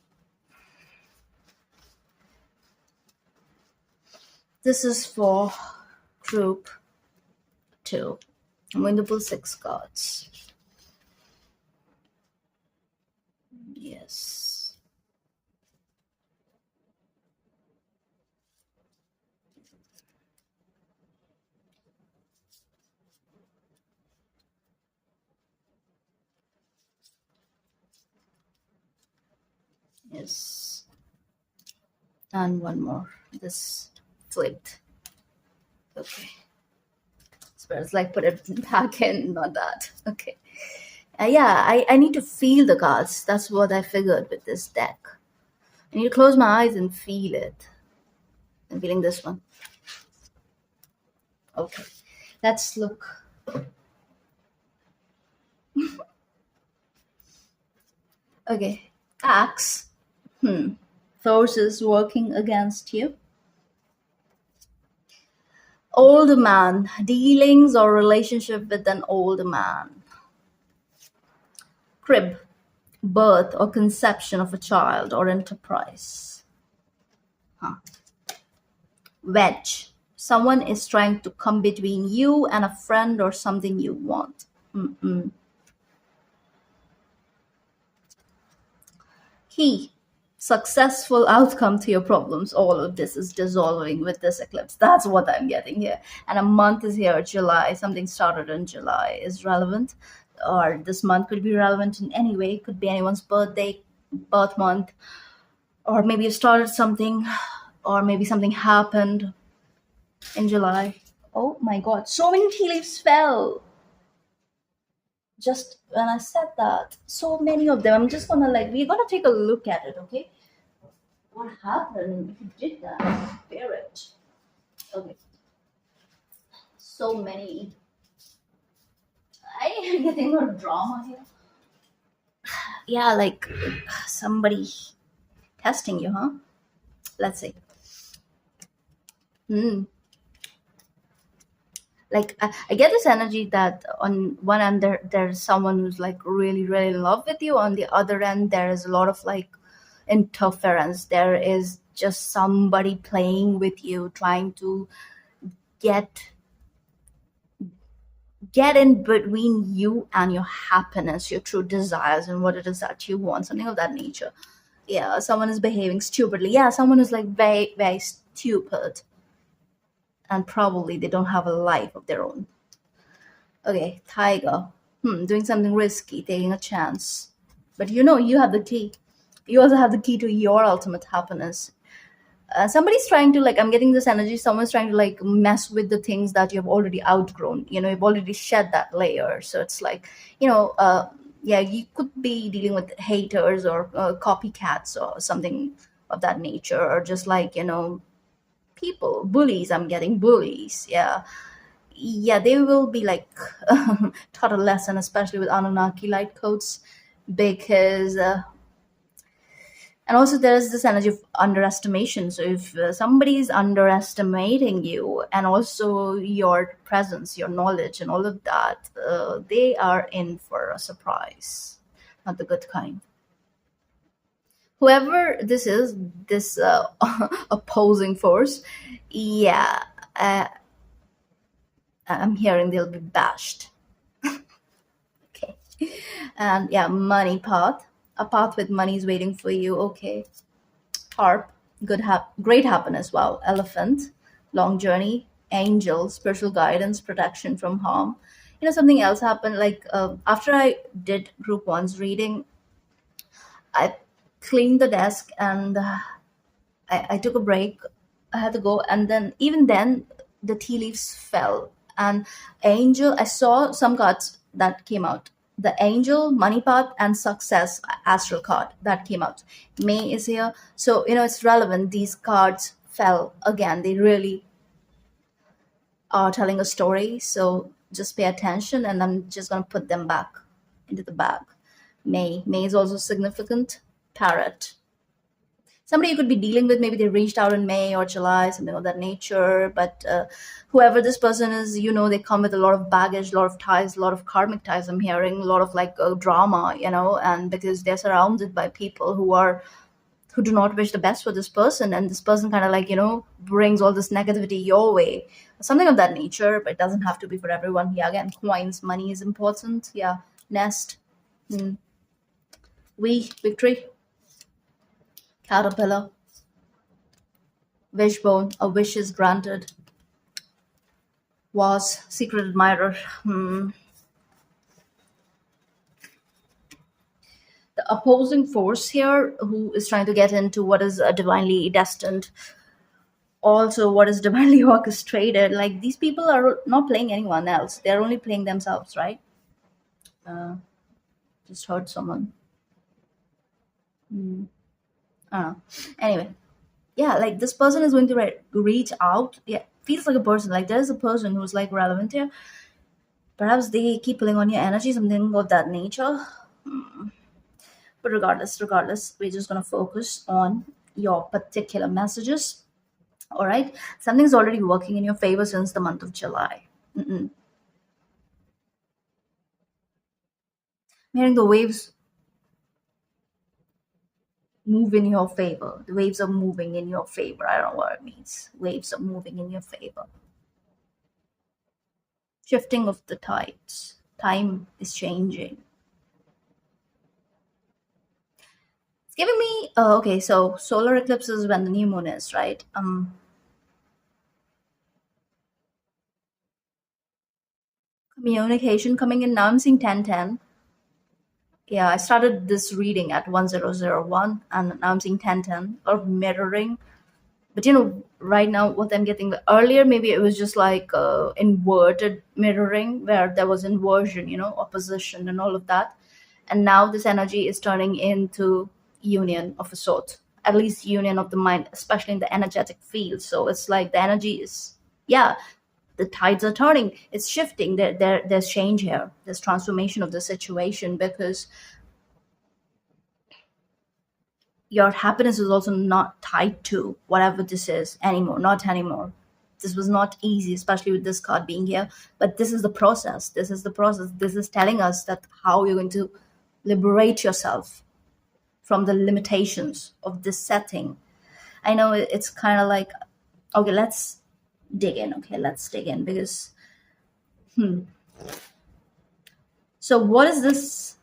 This is for group 2. I'm going to pull 6 cards. Yes. Yes. And one more. This flipped. Okay. But it's like put it back in, not that. Okay. Yeah, I need to feel the cards. That's what I figured with this deck. I need to close my eyes and feel it. I'm feeling this one. Okay. Let's look. Okay. Axe. Forces working against you. Old man. Dealings or relationship with an old man. Crib. Birth or conception of a child or enterprise. Huh. Wedge. Someone is trying to come between you and a friend or something you want. Key. Successful outcome to your problems. All of this is dissolving with this eclipse. That's what I'm getting here. And a month is here, July. Something started in July is relevant. Or this month could be relevant in any way. It could be anyone's birthday, birth month. Or maybe you started something. Or maybe something happened in July. Oh my god, so many tea leaves fell. Just when I said that, so many of them. I'm just gonna we're gonna take a look at it, okay? What happened if you did that? Spirit. Okay. So many. I am getting a drama here. Yeah, like somebody testing you, huh? Let's see. I get this energy that on one end there's someone who's like really really in love with you. On the other end there is a lot of like interference. There is just somebody playing with you, trying to get in between you and your happiness, your true desires, and what it is that you want, something of that nature. Yeah, someone is behaving stupidly. Yeah, someone is like very very stupid, and probably they don't have a life of their own. Okay, tiger. Doing something risky, taking a chance. But you have the key. You also have the key to your ultimate happiness. Somebody's trying to I'm getting this energy. Someone's trying to mess with the things that you've already outgrown. You've already shed that layer. So it's yeah, you could be dealing with haters or copycats or something of that nature, or just people, bullies. I'm getting bullies. Yeah, they will be taught a lesson, especially with Anunnaki light codes, because and also there's this energy of underestimation. So if somebody is underestimating you, and also your presence, your knowledge, and all of that, they are in for a surprise, not the good kind. Whoever this is, this opposing force, yeah, I'm hearing they'll be bashed. Okay. And yeah, money path. A path with money is waiting for you. Okay. Harp. Great happiness. Wow. Elephant. Long journey. Angel. Spiritual guidance. Protection from harm. Something else happened. After I did group one's reading, I cleaned the desk and I took a break. I had to go, and then even then, the tea leaves fell. And angel, I saw some cards that came out. The angel, money path, and success astral card that came out. May is here, so it's relevant. These cards fell again. They really are telling a story. So just pay attention, and I'm just gonna put them back into the bag. May is also significant. Parrot. Somebody you could be dealing with, maybe they reached out in May or July, something of that nature. But whoever this person is, they come with a lot of baggage, a lot of ties, a lot of karmic ties. I'm hearing a lot of drama, and because they're surrounded by people who do not wish the best for this person, and this person kind of brings all this negativity your way, something of that nature. But it doesn't have to be for everyone. Yeah, again, coins, money is important. Yeah, nest, victory. Caterpillar. Wishbone. A wish is granted. Was. Secret admirer. The opposing force here, who is trying to get into what is divinely destined. Also, what is divinely orchestrated? Like, these people are not playing anyone else, they're only playing themselves, right? uh, just heard someone. I don't know. Anyway, yeah, like this person is going to reach out. Yeah, feels like a person. Like there's a person who's like relevant here. Perhaps they keep pulling on your energy, something of that nature. But regardless, we're just gonna focus on your particular messages. All right, something's already working in your favor since the month of July. Mm-mm. Hearing the waves move in your favor. The waves are moving in your favor. I don't know what it means. Waves are moving in your favor. Shifting of the tides. Time is changing. It's giving me okay, so solar eclipse is when the new moon is, right? Communication coming in now. I'm seeing 1010. Yeah, I started this reading at 1001 and now I'm seeing 1010. A lot of mirroring. But right now what I'm getting, earlier maybe it was just like inverted mirroring where there was inversion, opposition and all of that. And now this energy is turning into union of a sort, at least union of the mind, especially in the energetic field. So it's like the energy is, yeah, the tides are turning, it's shifting. There's change here, there's transformation of the situation, because your happiness is also not tied to whatever this is anymore, not anymore. This was not easy, especially with this card being here, but this is the process, this is telling us that how you're going to liberate yourself from the limitations of this setting. I know it's kind of like, okay, let's dig in. Okay, let's dig in because, so what is this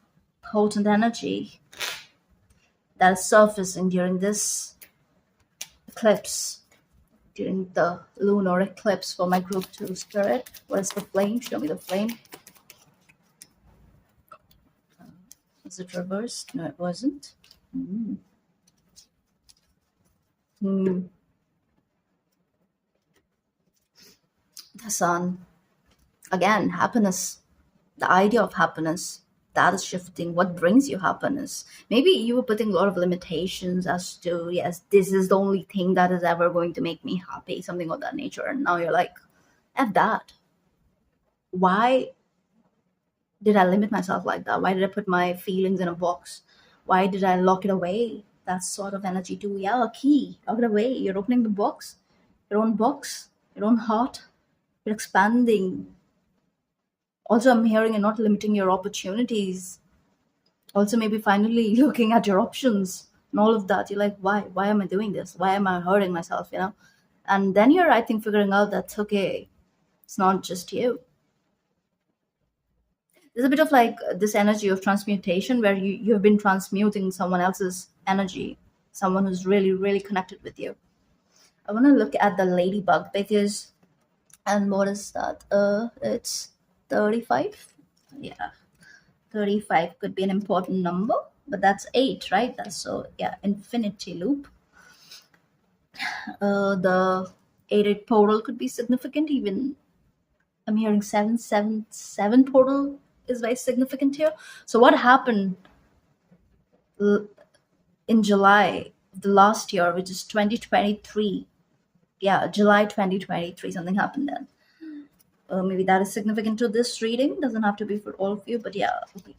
potent energy that is surfacing during this eclipse, during the lunar eclipse for my group 2 spirit? What is the flame? Show me the flame. Was it reversed? No, it wasn't. Hmm. The sun. Again, happiness. The idea of happiness, that is shifting. What brings you happiness? Maybe you were putting a lot of limitations as to, yes, this is the only thing that is ever going to make me happy, something of that nature. And now you're like, F that. Why did I limit myself like that? Why did I put my feelings in a box? Why did I lock it away? That sort of energy too. Yeah, a key. Lock it away. You're opening the box, your own heart. You're expanding. Also, I'm hearing you're not limiting your opportunities. Also, maybe finally looking at your options and all of that. You're like, why am I doing this? Why am I hurting myself? And then you're, I think, figuring out that, okay, it's not just you. There's a bit of like this energy of transmutation where you've been transmuting someone else's energy, someone who's really really connected with you. I want to look at the ladybug because, and what is that? It's 35. Yeah, 35 could be an important number, but that's 8, right? That's, so yeah, infinity loop. The 8 portal could be significant. Even I'm hearing 777 portal is very significant here. So what happened in July of the last year, which is 2023? Yeah, July 2023, something happened then. Maybe that is significant to this reading. Doesn't have to be for all of you, but yeah. Okay.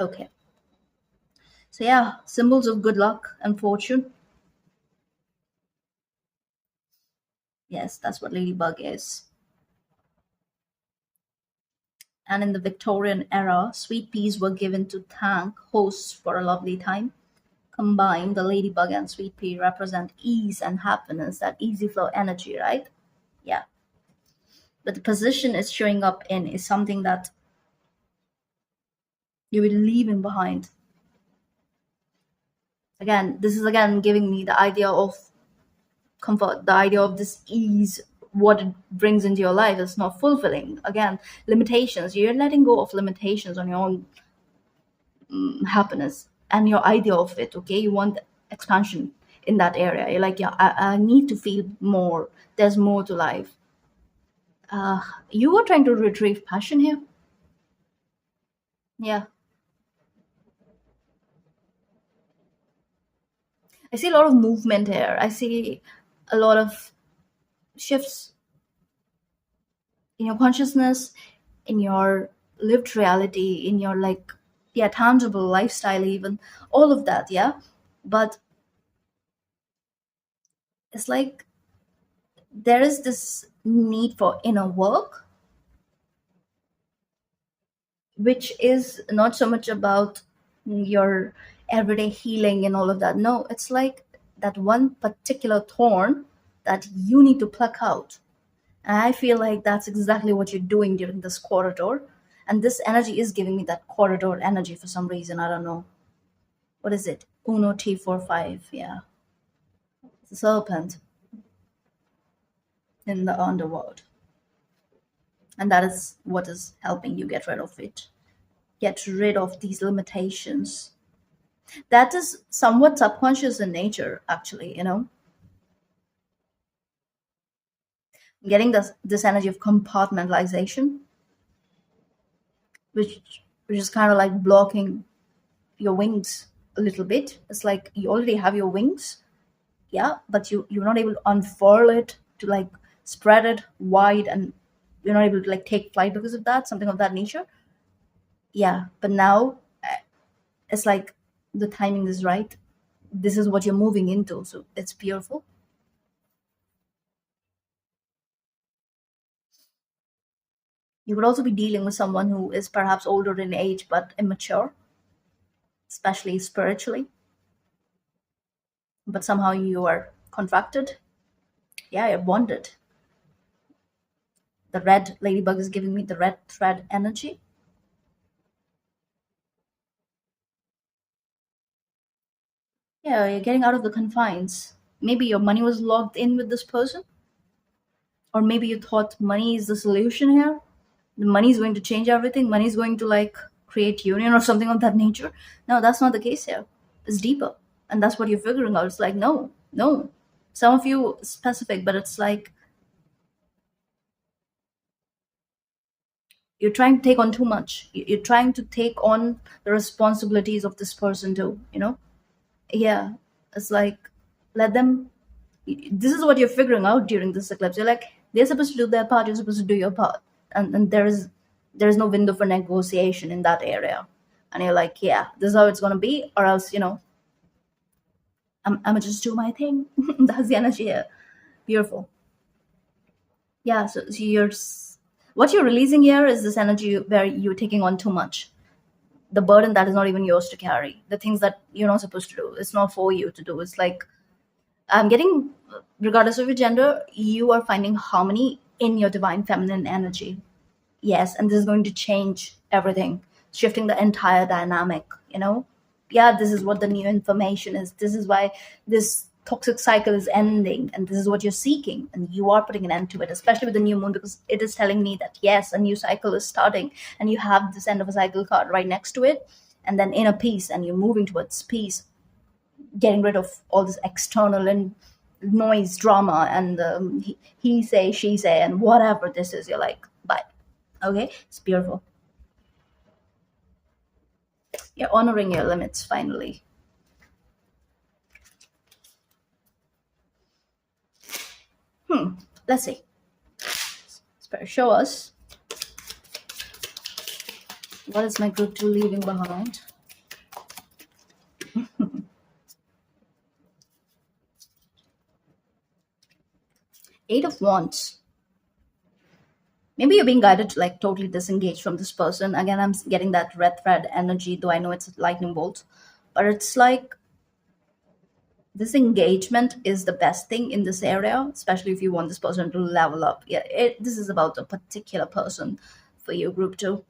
Okay. So yeah, symbols of good luck and fortune. Yes, that's what ladybug is. And in the Victorian era, sweet peas were given to thank hosts for a lovely time. Combined, the ladybug and sweet pea represent ease and happiness, that easy flow energy, right? Yeah. But the position it's showing up in is something that you will leaving behind. Again, this is again giving me the idea of comfort, the idea of this ease, what it brings into your life is not fulfilling. Again, limitations. You're letting go of limitations on your own happiness. and your idea of it. Okay, you want expansion in that area. You're like, yeah, I need to feel more. There's more to life. uh you were trying to retrieve passion here. Yeah, I see a lot of movement here. I see a lot of shifts in your consciousness, in your lived reality, in your like, yeah, tangible lifestyle, even all of that. Yeah, but it's like there is this need for inner work, which is not so much about your everyday healing and all of that. No, it's like that one particular thorn that you need to pluck out. And I feel like that's exactly what you're doing during this corridor. And this energy is giving me that corridor energy for some reason. I don't know. What is it? Uno T45. Yeah. It's a serpent in the underworld. And that is what is helping you get rid of it. Get rid of these limitations. That is somewhat subconscious in nature, actually, getting this energy of compartmentalization, which is kind of like blocking your wings a little bit. It's like you already have your wings, yeah, but you're not able to unfurl it to like spread it wide, and you're not able to like take flight because of that, something of that nature. Yeah, but now it's like the timing is right. This is what you're moving into, so it's beautiful. You could also be dealing with someone who is perhaps older in age but immature, especially spiritually, but somehow you are contracted. Yeah, you're bonded. The red ladybug is giving me the red thread energy. Yeah, you're getting out of the confines. Maybe your money was locked in with this person, or maybe you thought money is the solution here. The money is going to change everything. Money is going to like create union or something of that nature. No, that's not the case here. It's deeper, and that's what you're figuring out. It's like no, no. Some of you specific, but it's like you're trying to take on too much. You're trying to take on the responsibilities of this person too. Yeah, it's like let them. This is what you're figuring out during this eclipse. You're like they're supposed to do their part, you're supposed to do your part, and there is no window for negotiation in that area. And you're like, yeah, this is how it's going to be, or else I'm gonna just do my thing. That's the energy here. Beautiful. Yeah, so what you're releasing here is this energy where you're taking on too much, the burden that is not even yours to carry, the things that you're not supposed to do. It's not for you to do. It's like I'm getting, regardless of your gender, you are finding harmony in your divine feminine energy. Yes, and this is going to change everything, shifting the entire dynamic. Yeah, this is what the new information is. This is why this toxic cycle is ending, and this is what you're seeking, and you are putting an end to it, especially with the new moon, because it is telling me that yes, a new cycle is starting, and you have this end of a cycle card right next to it, and then inner peace, and you're moving towards peace, getting rid of all this external and noise drama and he say she say and whatever this is. You're like bye. Okay, it's beautiful. You're honoring your limits finally. Let's see. Spirit, show us what is my group two leaving behind. Eight of Wands. Maybe you're being guided to like totally disengage from this person. Again, I'm getting that red thread energy, though I know it's lightning bolt, but it's like this engagement is the best thing in this area, especially if you want this person to level up. Yeah, this is about a particular person for you, group two.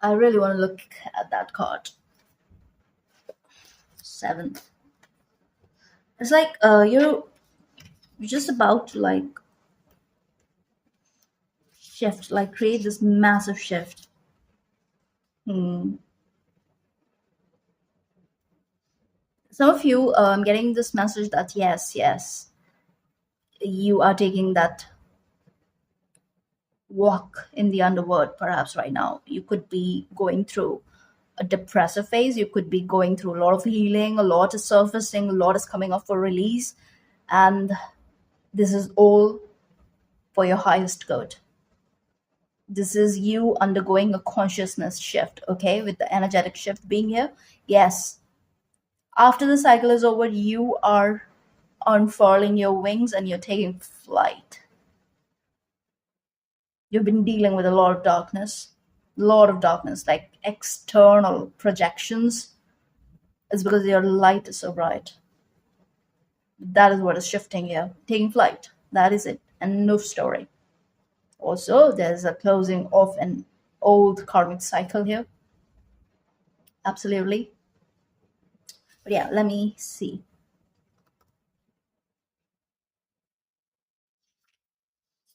I really want to look at that card. Seven. It's like you're just about to like shift, like create this massive shift. Hmm. Some of you, getting this message that yes, yes, you are taking that walk in the underworld. Perhaps right now you could be going through a depressive phase, you could be going through a lot of healing, a lot is surfacing, a lot is coming up for release, and this is all for your highest good. This is you undergoing a consciousness shift, okay, with the energetic shift being here. Yes, after the cycle is over, you are unfurling your wings and you're taking flight. You've been dealing with a lot of darkness, like external projections. It's because your light is so bright. That is what is shifting here. Taking flight. That is it. And no story. Also, there's a closing of an old karmic cycle here. Absolutely. But yeah, let me see.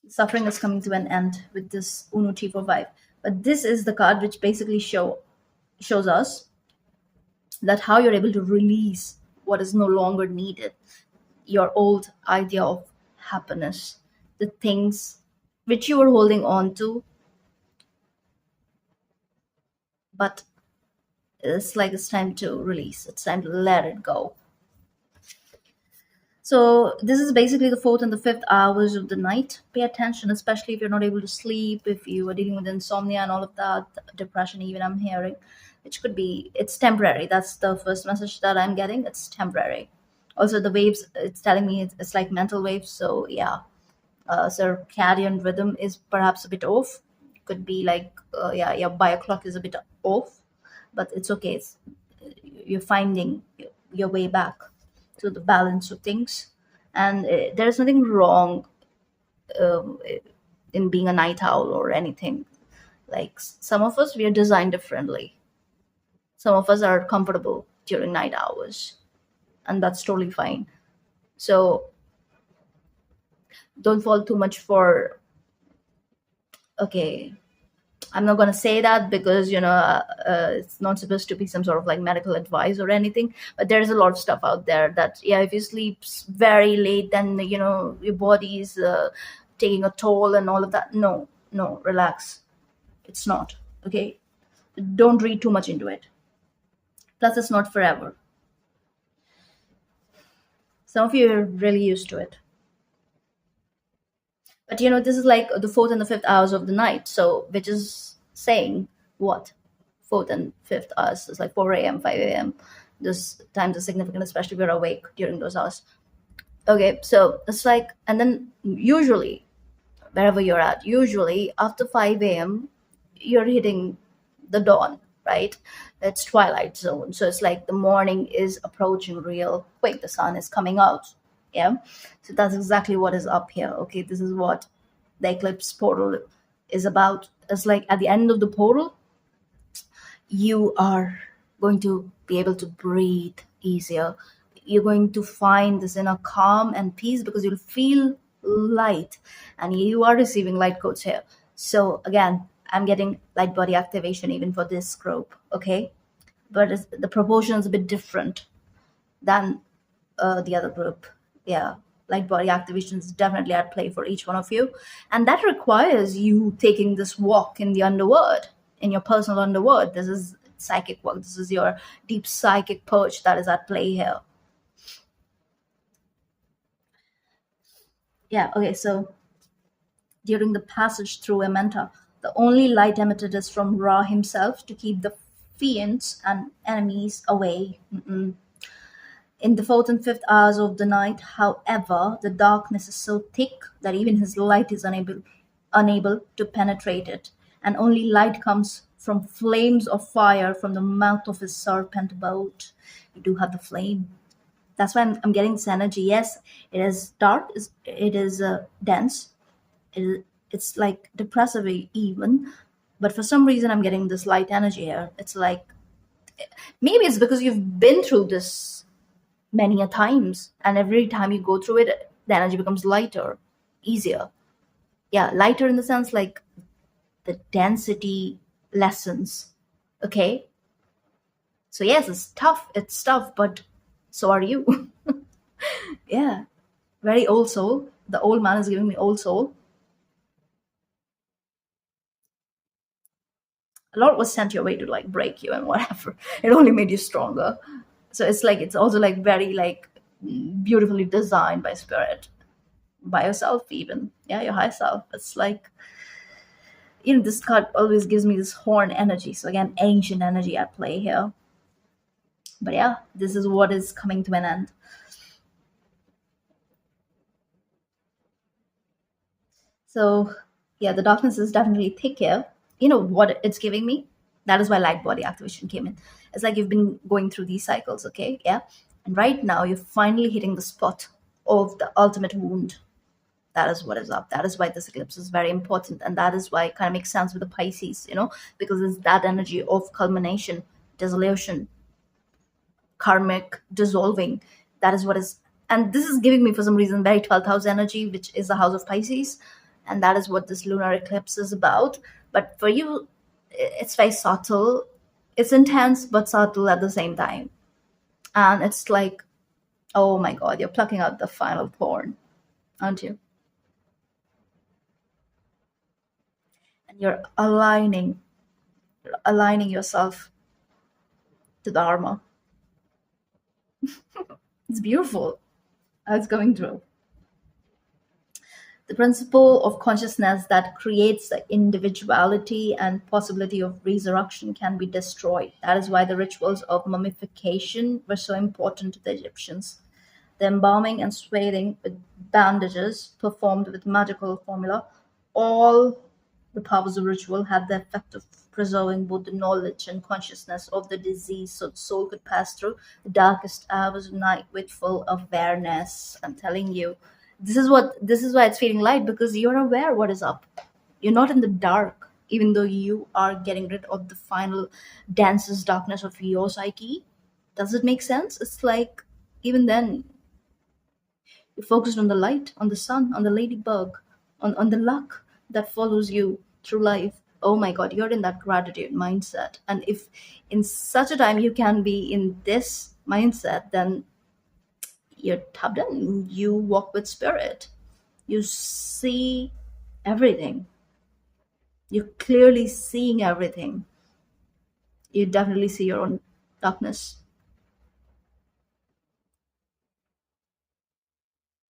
Suffering is coming to an end with this Uno T for 5. But this is the card which basically shows us that how you're able to release what is no longer needed, your old idea of happiness, the things which you were holding on to, but it's like it's time to release, it's time to let it go. So this is basically the fourth and the fifth hours of the night. Pay attention, especially if you're not able to sleep, if you are dealing with insomnia and all of that, depression even I'm hearing, which could be, it's temporary. That's the first message that I'm getting. It's temporary. Also the waves, it's telling me it's like mental waves. So yeah, circadian rhythm is perhaps a bit off. Could be like, yeah, your bio clock is a bit off, but it's okay. You're finding your way back to the balance of things, and there's nothing wrong um, in being a night owl or anything. Like some of us, we are designed differently. Some of us are comfortable during night hours, and that's totally fine. So don't fall too much for, okay, I'm not going to say that because it's not supposed to be some sort of like medical advice or anything. But there's a lot of stuff out there that, yeah, if you sleep very late, then your body is taking a toll and all of that. No, no, relax. It's not, okay. Don't read too much into it. Plus, it's not forever. Some of you are really used to it. But this is like the fourth and the fifth hours of the night. So, which is saying what? Fourth and fifth hours is like 4 a.m., 5 a.m. Those times are significant, especially if you're awake during those hours. Okay, so it's like, and then usually, wherever you're at, usually after 5 a.m., you're hitting the dawn, right? It's twilight zone. So it's like the morning is approaching real quick. The sun is coming out. Yeah. So that's exactly what is up here. Okay, this is what the eclipse portal is about. It's like at the end of the portal, you are going to be able to breathe easier. You're going to find this inner calm and peace because you'll feel light, and you are receiving light codes here. So again, I'm getting light body activation even for this group, okay? But the proportion is a bit different than the other group. Yeah, light body activation is definitely at play for each one of you, and that requires you taking this walk in the underworld, in your personal underworld. This is psychic work. This is your deep psychic purge that is at play here. Yeah, okay, so during the passage through Amenta, the only light emitted is from Ra himself to keep the fiends and enemies away. Mm-mm. In the fourth and fifth hours of the night, however, the darkness is so thick that even his light is unable to penetrate it, and only light comes from flames of fire from the mouth of his serpent boat. You do have the flame. That's why I'm getting this energy. Yes, it is dark. It is dense. It's like depressive even, but for some reason I'm getting this light energy here. It's like, maybe it's because you've been through this many a times, and every time you go through it, the energy becomes lighter, easier. Yeah, lighter in the sense like the density lessens. Okay, so yes, it's tough, but so are you. Yeah, very old soul. The old man is giving me old soul. A lot was sent your way to like break you and whatever. It only made you stronger. So it's like it's also like very like beautifully designed by spirit, by yourself even. Yeah, your high self. It's like, this card always gives me this horn energy. So again, ancient energy at play here. But yeah, this is what is coming to an end. So yeah, the darkness is definitely thick here. You know what it's giving me? That is why light body activation came in. It's like you've been going through these cycles, okay? Yeah. And right now you're finally hitting the spot of the ultimate wound. That is what is up. That is why this eclipse is very important. And that is why it kind of makes sense with the Pisces, because it's that energy of culmination, dissolution, karmic dissolving. That is what is, and this is giving me for some reason very 12th house energy, which is the house of Pisces, and that is what this lunar eclipse is about. But for you, it's very subtle. It's intense but subtle at the same time, and it's like, oh my god, you're plucking out the final thorn, aren't you? And you're aligning yourself to the armor. It's beautiful how it's going through. The principle of consciousness that creates the individuality and possibility of resurrection can be destroyed. That is why the rituals of mummification were so important to the Egyptians. The embalming and swathing with bandages performed with magical formula, all the powers of ritual had the effect of preserving both the knowledge and consciousness of the disease so the soul could pass through the darkest hours of night with full awareness. I'm telling you, this is why it's feeling light, because you're aware what is up. You're not in the dark, even though you are getting rid of the final densest darkness of your psyche. Does it make sense? It's like, even then, you're focused on the light, on the sun, on the ladybug, on the luck that follows you through life. Oh my god, you're in that gratitude mindset. And if in such a time you can be in this mindset, then you're tapped in. You walk with spirit. You see everything. You're clearly seeing everything. You definitely see your own darkness.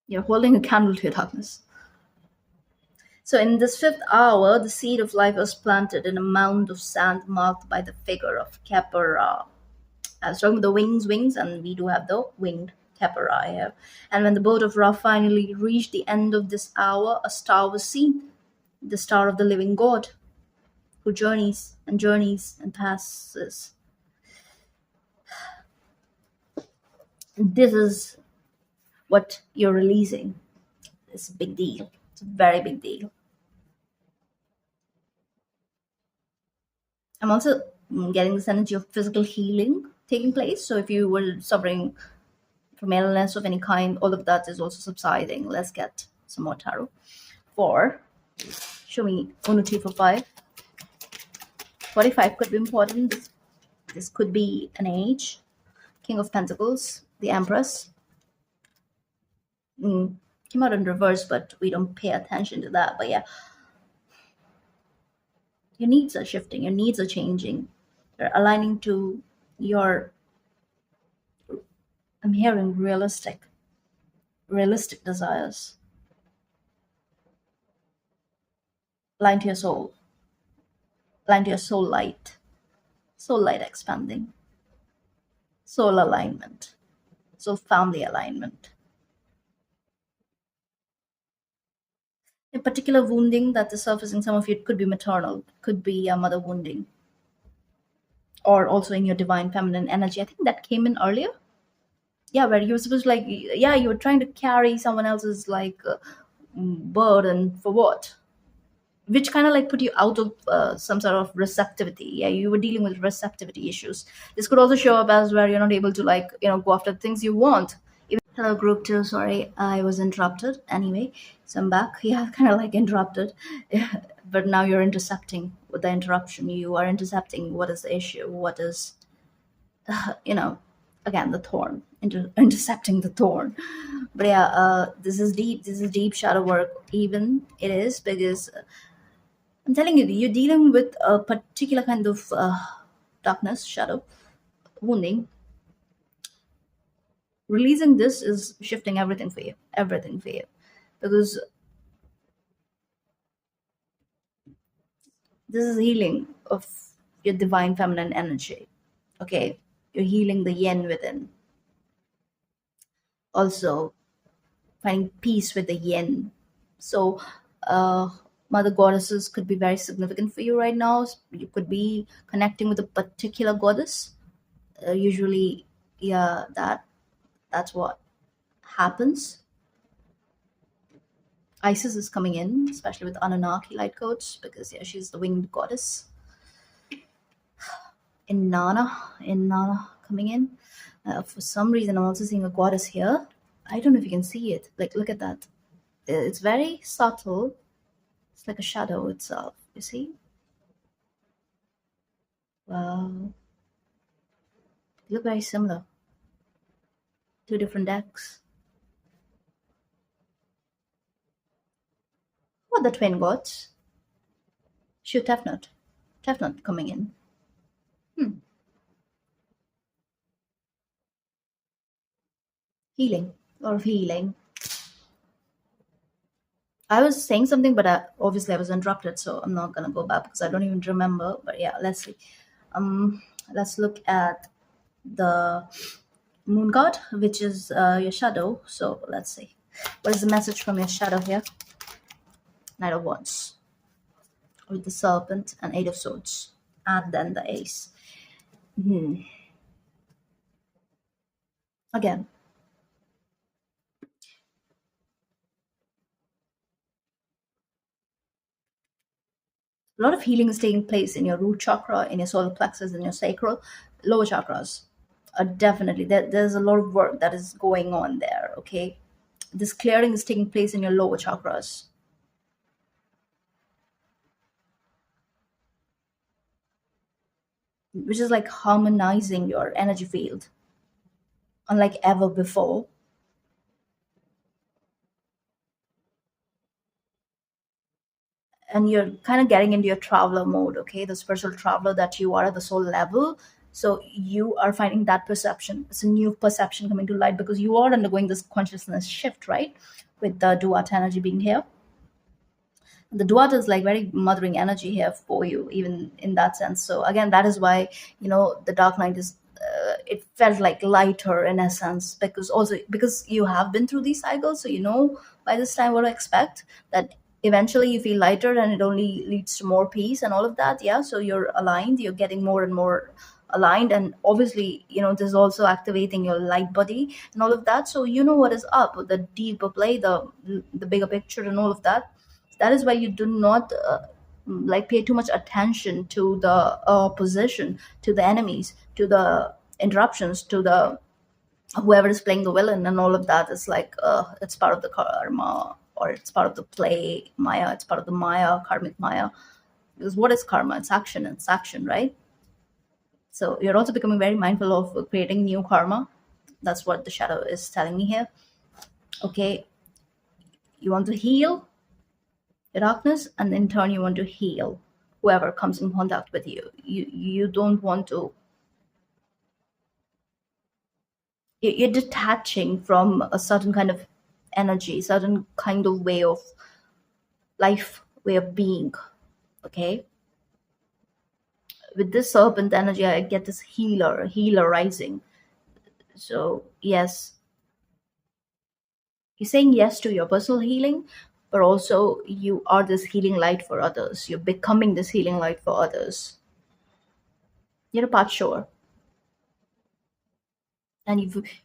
You're holding a candle to your darkness. So, in this fifth hour, the seed of life was planted in a mound of sand marked by the figure of Capra. I was talking about the wings, and we do have the winged Capra here. And when the boat of Ra finally reached the end of this hour, a star was seen, the star of the living God, who journeys and journeys and passes. This is what you're releasing. It's a big deal. It's a very big deal. I'm also getting this energy of physical healing taking place. So if you were suffering from illness of any kind, all of that is also subsiding. Let's get some more tarot. Four. Show me 1, 2, 3, 4, 5. 45 could be important. This could be an age. King of Pentacles, the Empress. Came out in reverse, but we don't pay attention to that. But yeah, your needs are shifting. Your needs are changing. They're aligning to your, I'm hearing realistic desires. Align to your soul. Align to your soul light expanding, soul alignment, soul family alignment. A particular wounding that is surfacing, some of you, it could be maternal, could be a mother wounding, or also in your divine feminine energy. I think that came in earlier. Yeah, where you were supposed to, like, yeah, you were trying to carry someone else's like burden for what? Which kind of like put you out of some sort of receptivity. Yeah, you were dealing with receptivity issues. This could also show up as where you're not able to, like, go after things you want. Hello, group two. Sorry, I was interrupted. Anyway, so I'm back. Yeah, kind of like interrupted. Yeah, but now you're intercepting with the interruption. You are intercepting what is the issue, what is, you know, again, the thorn, intercepting the thorn. But yeah, this is deep. This is deep shadow work. Even it is because I'm telling you, you're dealing with a particular kind of darkness, shadow, wounding. Releasing this is shifting everything for you, because this is healing of your divine feminine energy. Okay, you're healing the yin within. Also, finding peace with the yin. So, uh, mother goddesses could be very significant for you right now. You could be connecting with a particular goddess. Usually, yeah, that's what happens. Isis is coming in, especially with Anunnaki light codes, because yeah, she's the winged goddess. In Nana coming in. For some reason, I'm also seeing a goddess here. I don't know if you can see it. Like, look at that. It's very subtle. It's like a shadow itself. You see? Wow. They look very similar. Two different decks. What the twin gods? Shoot, Tefnut. Tefnut coming in. Hmm. Healing. A lot of healing. I was saying something, but obviously I was interrupted, so I'm not gonna go back because I don't even remember. But yeah, let's see. Let's look at the moon god, which is your shadow. So let's see. What is the message from your shadow here? Knight of Wands with the serpent and Eight of Swords, and then the Ace. Hmm. Again, a lot of healing is taking place in your root chakra, in your solar plexus, in your sacral, lower chakras. Definitely, there's a lot of work that is going on there. Okay, this clearing is taking place in your lower chakras, which is like harmonizing your energy field, unlike ever before. And you're kind of getting into your traveler mode, okay, the spiritual traveler that you are at the soul level. So you are finding that perception. It's a new perception coming to light because you are undergoing this consciousness shift, right, with the duat energy being here. The duat is like very mothering energy here for you, even in that sense. So again, that is why, the dark night is, it felt like lighter in essence, because also because you have been through these cycles, so by this time what to expect, that eventually you feel lighter and it only leads to more peace and all of that. Yeah, so you're aligned, you're getting more and more aligned, and obviously this is also activating your light body and all of that. So you know what is up, the deeper play, the bigger picture and all of that. That is why you do not like pay too much attention to the opposition, to the enemies, to the interruptions, to the whoever is playing the villain and all of that. Is like it's part of the karma, or it's part of the play maya, it's part of the maya, karmic maya. Because what is karma? It's action, right? So you're also becoming very mindful of creating new karma. That's what the shadow is telling me here. Okay, you want to heal the darkness, and in turn you want to heal whoever comes in contact with you. You don't want to, you're detaching from a certain kind of energy, certain kind of way of life, way of being. Okay, with this serpent energy I get this healer rising. So yes, you're saying yes to your personal healing, but also you are this healing light for others. You're becoming this healing light for others. You're a path shower, and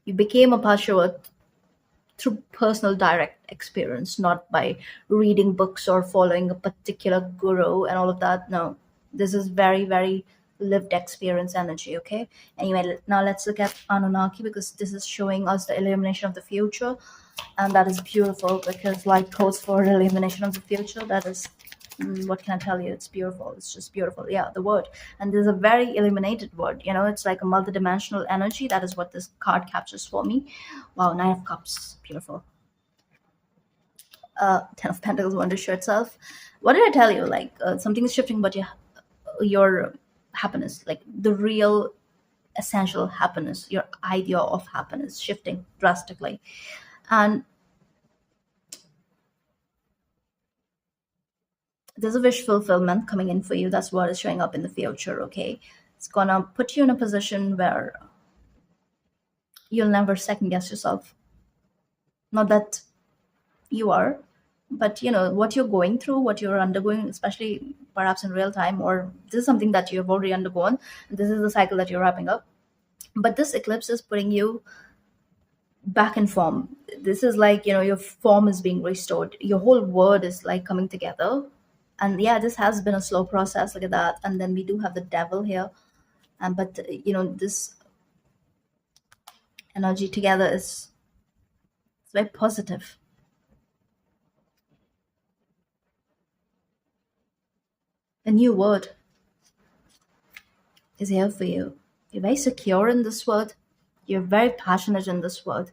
you became a path shower through personal direct experience, not by reading books or following a particular guru and all of that. No, this is very, very lived experience energy. Okay, anyway, now let's look at Anunnaki, because this is showing us the illumination of the future, and that is beautiful, because light codes for the illumination of the future, that is, what can I tell you, it's beautiful, it's just beautiful. Yeah, the word. And there's a very illuminated word, it's like a multidimensional energy. That is what this card captures for me. Wow, Nine of Cups, beautiful. Ten of Pentacles, want to show itself. What did I tell you? Like, something is shifting, but your happiness, like the real essential happiness, your idea of happiness shifting drastically. And there's a wish fulfillment coming in for you. That's what is showing up in the future. Okay, it's gonna put you in a position where you'll never second guess yourself. Not that you are, but what you're going through, what you're undergoing, especially perhaps in real time, or this is something that you have already undergone, this is the cycle that you're wrapping up. But this eclipse is putting you back in form. This is like, your form is being restored, your whole world is like coming together. And yeah, this has been a slow process, look at that. And then we do have the devil here. And but this energy together is, it's very positive. A new word is here for you. You're very secure in this word. You're very passionate in this word.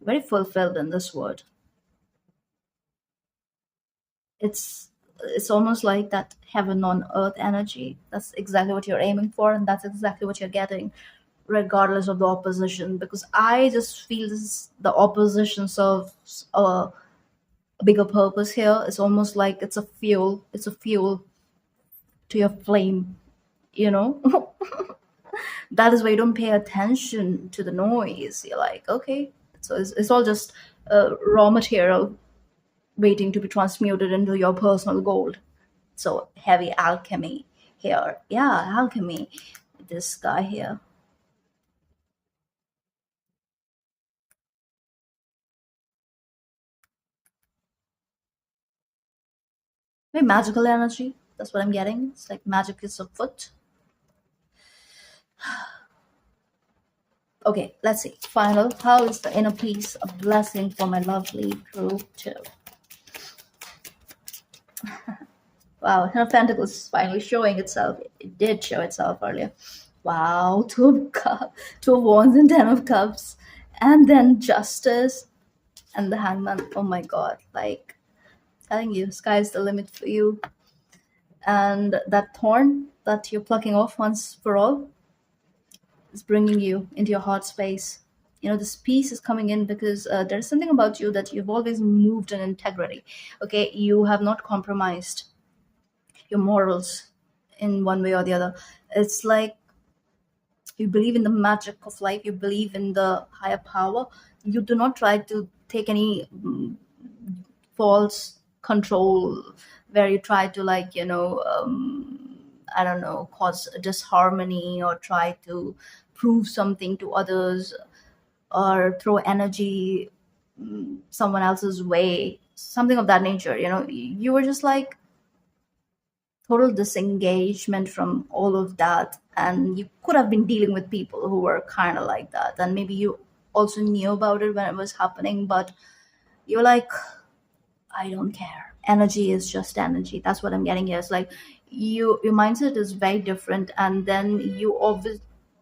Very fulfilled in this word. It's almost like that heaven on earth energy. That's exactly what you're aiming for, and that's exactly what you're getting, regardless of the opposition. Because I just feel the opposition serves a bigger purpose here. It's almost like it's a fuel. It's a fuel to your flame. You know, that is why you don't pay attention to the noise. You're like, okay, so it's all just raw material waiting to be transmuted into your personal gold. So heavy alchemy here. Yeah, alchemy. This guy here. Very magical energy. That's what I'm getting. It's like magic is afoot. Okay, let's see. Final. How is the inner peace a blessing for my lovely crew too? Wow, Ten of Pentacles is finally showing itself. It did show itself earlier. Wow, Two of Wands and Ten of Cups, and then Justice and the Hangman. Oh my God! Like, telling you, sky's the limit for you. And that thorn that you're plucking off once for all is bringing you into your heart space. This peace is coming in because there's something about you that you've always moved in integrity. Okay, you have not compromised your morals in one way or the other. It's like you believe in the magic of life, you believe in the higher power. You do not try to take any false control where you try to, like, I don't know, cause disharmony or try to prove something to others or throw energy someone else's way, something of that nature. You were just like total disengagement from all of that, and you could have been dealing with people who were kind of like that, and maybe you also knew about it when it was happening, but you're like, I don't care. Energy is just energy. That's what I'm getting here. It's like your mindset is very different, and then you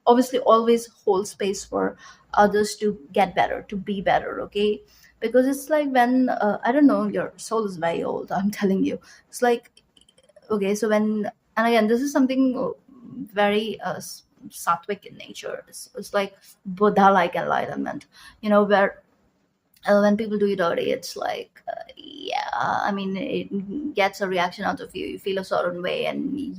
obviously always hold space for others to get better, to be better. Okay, because it's like when I don't know, your soul is very old. I'm telling you, it's like, okay, so when, and again, this is something very sattvic in nature. It's like Buddha like enlightenment, where when people do you dirty, it's like, yeah, I mean, it gets a reaction out of you. You feel a certain way, and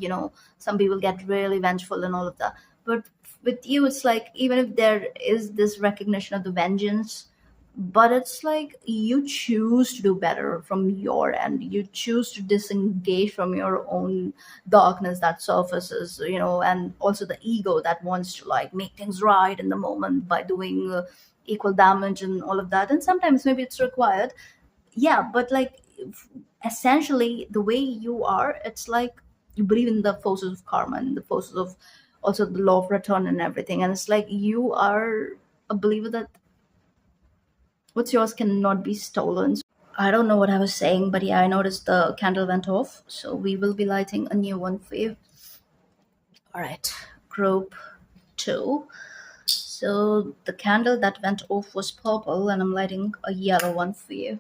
some people get really vengeful and all of that. But with you, it's like, even if there is this recognition of the vengeance, but it's like you choose to do better from your end. You choose to disengage from your own darkness that surfaces, and also the ego that wants to like make things right in the moment by doing equal damage and all of that. And sometimes maybe it's required, yeah, but like essentially the way you are, it's like you believe in the forces of karma and the forces of also the law of return and everything. And it's like you are a believer that what's yours cannot be stolen. I don't know what I was saying, but yeah, I noticed the candle went off, so we will be lighting a new one for you. All right, group two. So the candle that went off was purple, and I'm lighting a yellow one for you.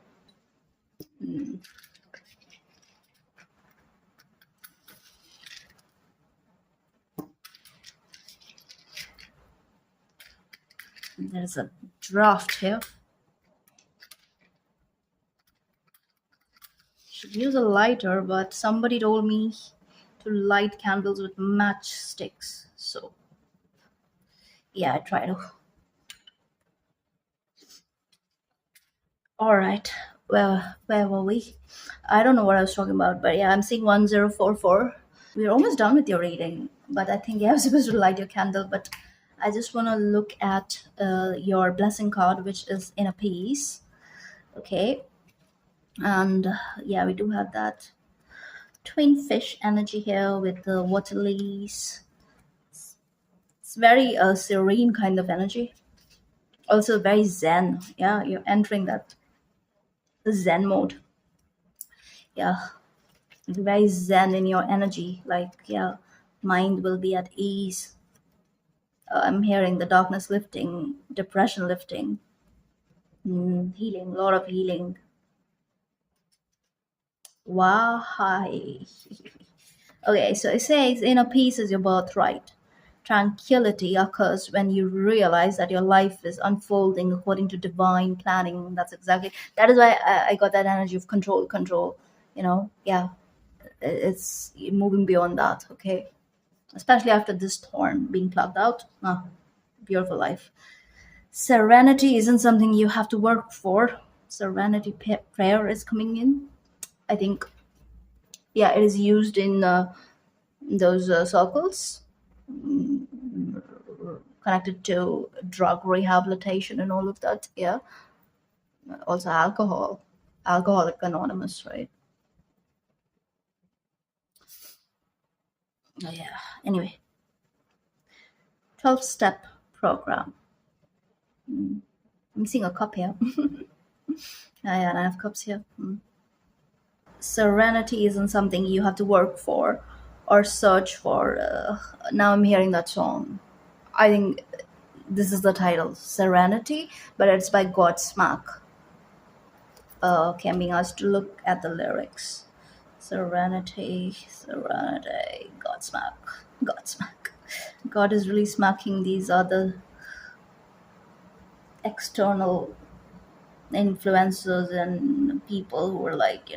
There's a draft here. Should use a lighter, but somebody told me to light candles with matchsticks. So yeah, I try to. All right. Well, where were we? I don't know what I was talking about, but yeah, I'm seeing 1044. We're almost done with your reading, but I think yeah, I was supposed to light your candle. But I just want to look at your blessing card, which is in a piece. Okay. And yeah, we do have that twin fish energy here with the water lilies. It's very serene kind of energy. Also very zen. Yeah, you're entering that zen mode. Yeah, very zen in your energy. Like, yeah, mind will be at ease. I'm hearing the darkness lifting, depression lifting, healing, a lot of healing. Wow. Hi. Okay, so it says inner peace is your birthright. Tranquility occurs when you realize that your life is unfolding according to divine planning. That's exactly that is why I got that energy of control, control. Yeah, it's moving beyond that. Okay, especially after this thorn being plucked out. Ah, beautiful life. Serenity isn't something you have to work for. Serenity prayer is coming in. I think, yeah, it is used in those circles connected to drug rehabilitation and all of that. Yeah, also alcohol, Alcoholic Anonymous, right? Oh, yeah. Anyway, 12-step program. I'm seeing a cup here. Yeah, and I have cups here. Serenity isn't something you have to work for or search for. Now I'm hearing that song. I think this is the title, Serenity, but it's by Godsmack. Okay, I'm being asked to look at the lyrics. Serenity, Serenity, Godsmack, Godsmack. God is really smacking these other external influencers and people who are like,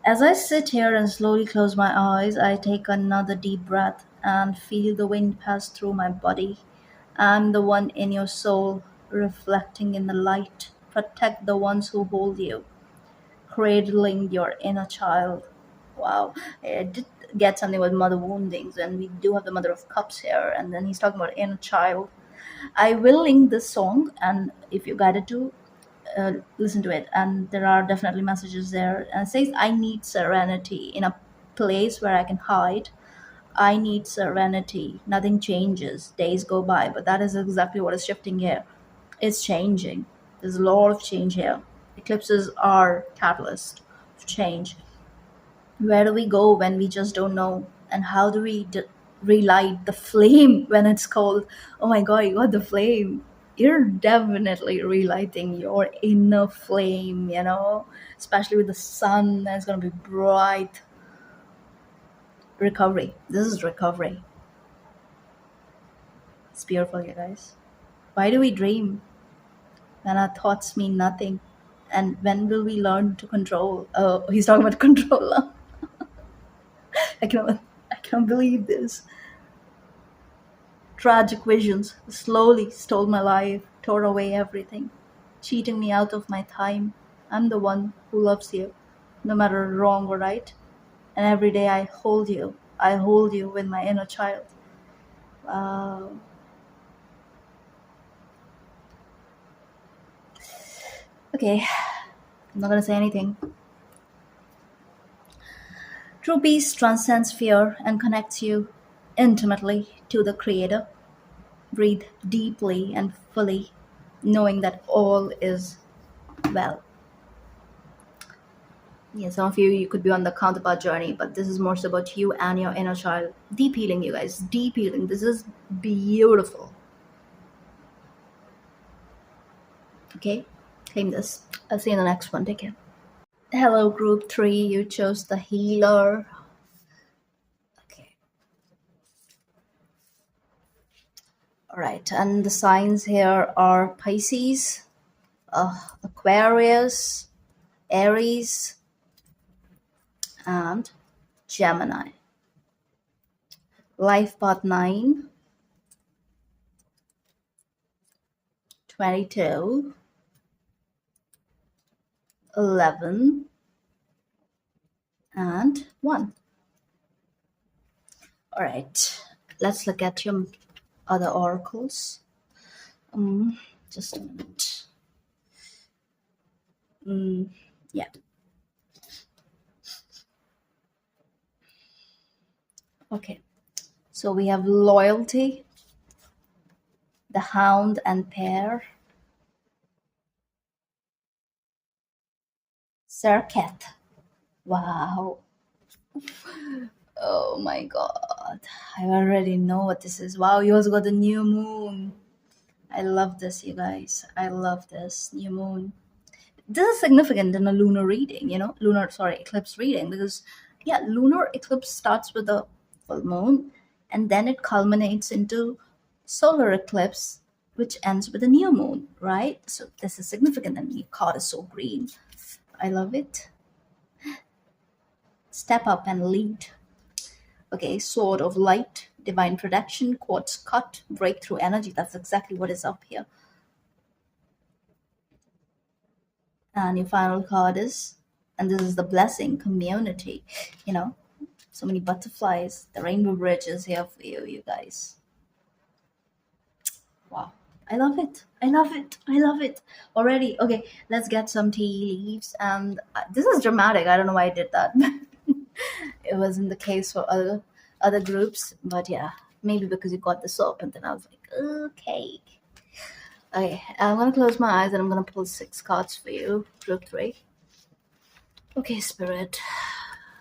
As I sit here and slowly close my eyes, I take another deep breath and feel the wind pass through my body. I'm the one in your soul, reflecting in the light. Protect the ones who hold you, cradling your inner child. Wow, I did get something with mother woundings, and we do have the Mother of Cups here, and then he's talking about inner child. I will link this song, and if you guided to, listen to it, and there are definitely messages there. And it says, I need serenity in a place where I can hide. I need serenity. Nothing changes. Days go by, but that is exactly what is shifting here. It's changing. There's a lot of change here. Eclipses are catalyst of change. Where do we go when we just don't know? And how do we relight the flame when it's cold? Oh my god, you got the flame. You're definitely relighting your inner flame, especially with the sun that's going to be bright. Recovery. This is recovery. It's beautiful, you guys. Why do we dream when our thoughts mean nothing? And when will we learn to control? Oh, he's talking about control. I can't believe this. Tragic visions slowly stole my life, tore away everything, cheating me out of my time. I'm the one who loves you, no matter wrong or right. And every day I hold you. I hold you with my inner child. Wow. Okay, I'm not gonna say anything. True peace transcends fear and connects you intimately to the Creator. Breathe deeply and fully, knowing that all is well. Yeah, some of you could be on the counterpart journey, but this is more so about you and your inner child. Deep healing, you guys. Deep healing. This is beautiful. Okay? Claim this. I'll see you in the next one. Take care. Hello, group three. You chose the healer. Okay. All right. And the signs here are Pisces, Aquarius, Aries, and Gemini. Life path 9, 22, 11, and 1. All right. Let's look at your other oracles. Um, just a minute. Yeah. Okay. So we have loyalty, the hound and pair, Serket. Wow. Oh my god. I already know what this is. Wow, you also got the new moon. I love this, you guys. I love this new moon. This is significant in a lunar reading, eclipse reading, because yeah, lunar eclipse starts with a full moon and then it culminates into solar eclipse, which ends with a new moon, right? So this is significant, and your card is so green. I love it. Step up and lead. Okay, sword of light, divine protection, quartz cut, breakthrough energy. That's exactly what is up here. And your final card is, and this is the blessing, community. You know, so many butterflies. The rainbow bridge is here for you, you guys. Wow. I love it. I love it. I love it already. Okay, let's get some tea leaves. And this is dramatic. I don't know why I did that. It wasn't the case for other groups, but yeah, maybe because you got the soap, and then I was like, okay. Okay, I'm gonna close my eyes and I'm gonna pull 6 cards for you, group three. Okay, spirit,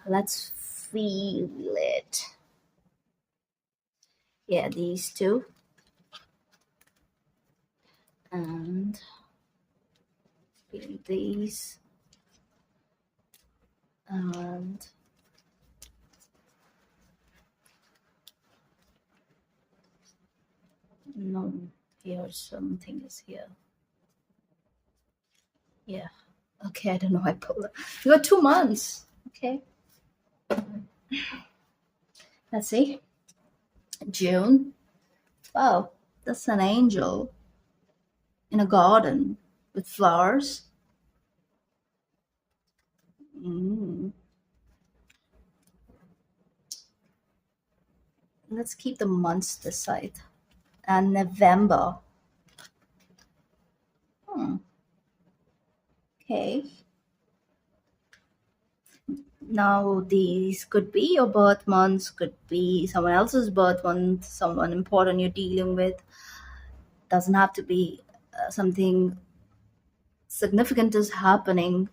let's feel it. Yeah, these two, and feel these, and no, here something is here. Yeah. Okay, I don't know. I pulled it. You got 2 months. Okay. Let's see. June. Wow, that's an angel in a garden with flowers. Mm. Let's keep the months this side. And November. Hmm. Okay. Now, these could be your birth months, could be someone else's birth month, someone important you're dealing with. Doesn't have to be something significant is happening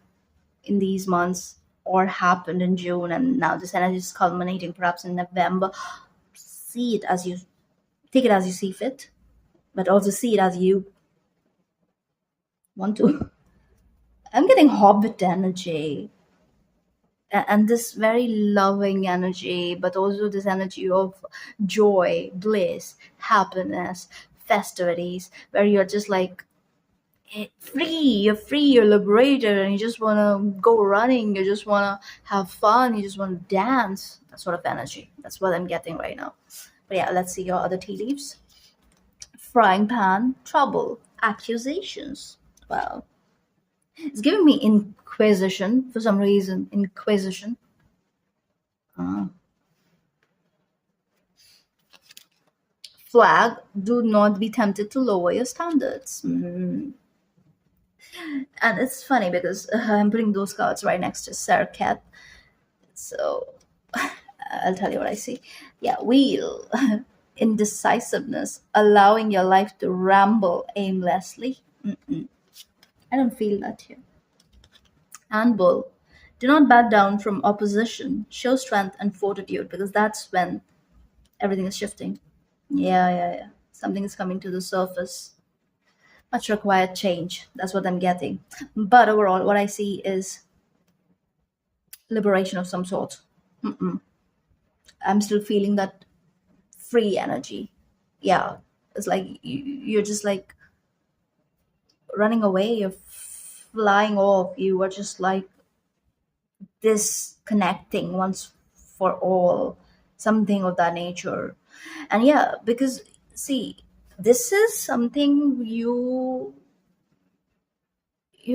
in these months or happened in June, and now this energy is culminating perhaps in November. See it as you take it as you see fit, but also see it as you want to. I'm getting hobbit energy and this very loving energy, but also this energy of joy, bliss, happiness, festivities, where you're just like free, you're liberated, and you just want to go running, you just want to have fun, you just want to dance. That sort of energy. That's what I'm getting right now. But yeah, let's see your other tea leaves. Frying pan, trouble, accusations. Wow. It's giving me inquisition for some reason. Inquisition. Ah. Flag, do not be tempted to lower your standards. And it's funny because I'm putting those cards right next to Serket. So I'll tell you what I see. Yeah, wheel. Indecisiveness, allowing your life to ramble aimlessly. I don't feel that here. And bull. Do not back down from opposition. Show strength and fortitude because that's when everything is shifting. Yeah, yeah, yeah. Something is coming to the surface. Much required change. That's what I'm getting. But overall, what I see is liberation of some sort. I'm still feeling that free energy. Yeah, it's like you're just like running away, you're flying off, you are just like disconnecting once for all, something of that nature. And yeah, because see, this is something you've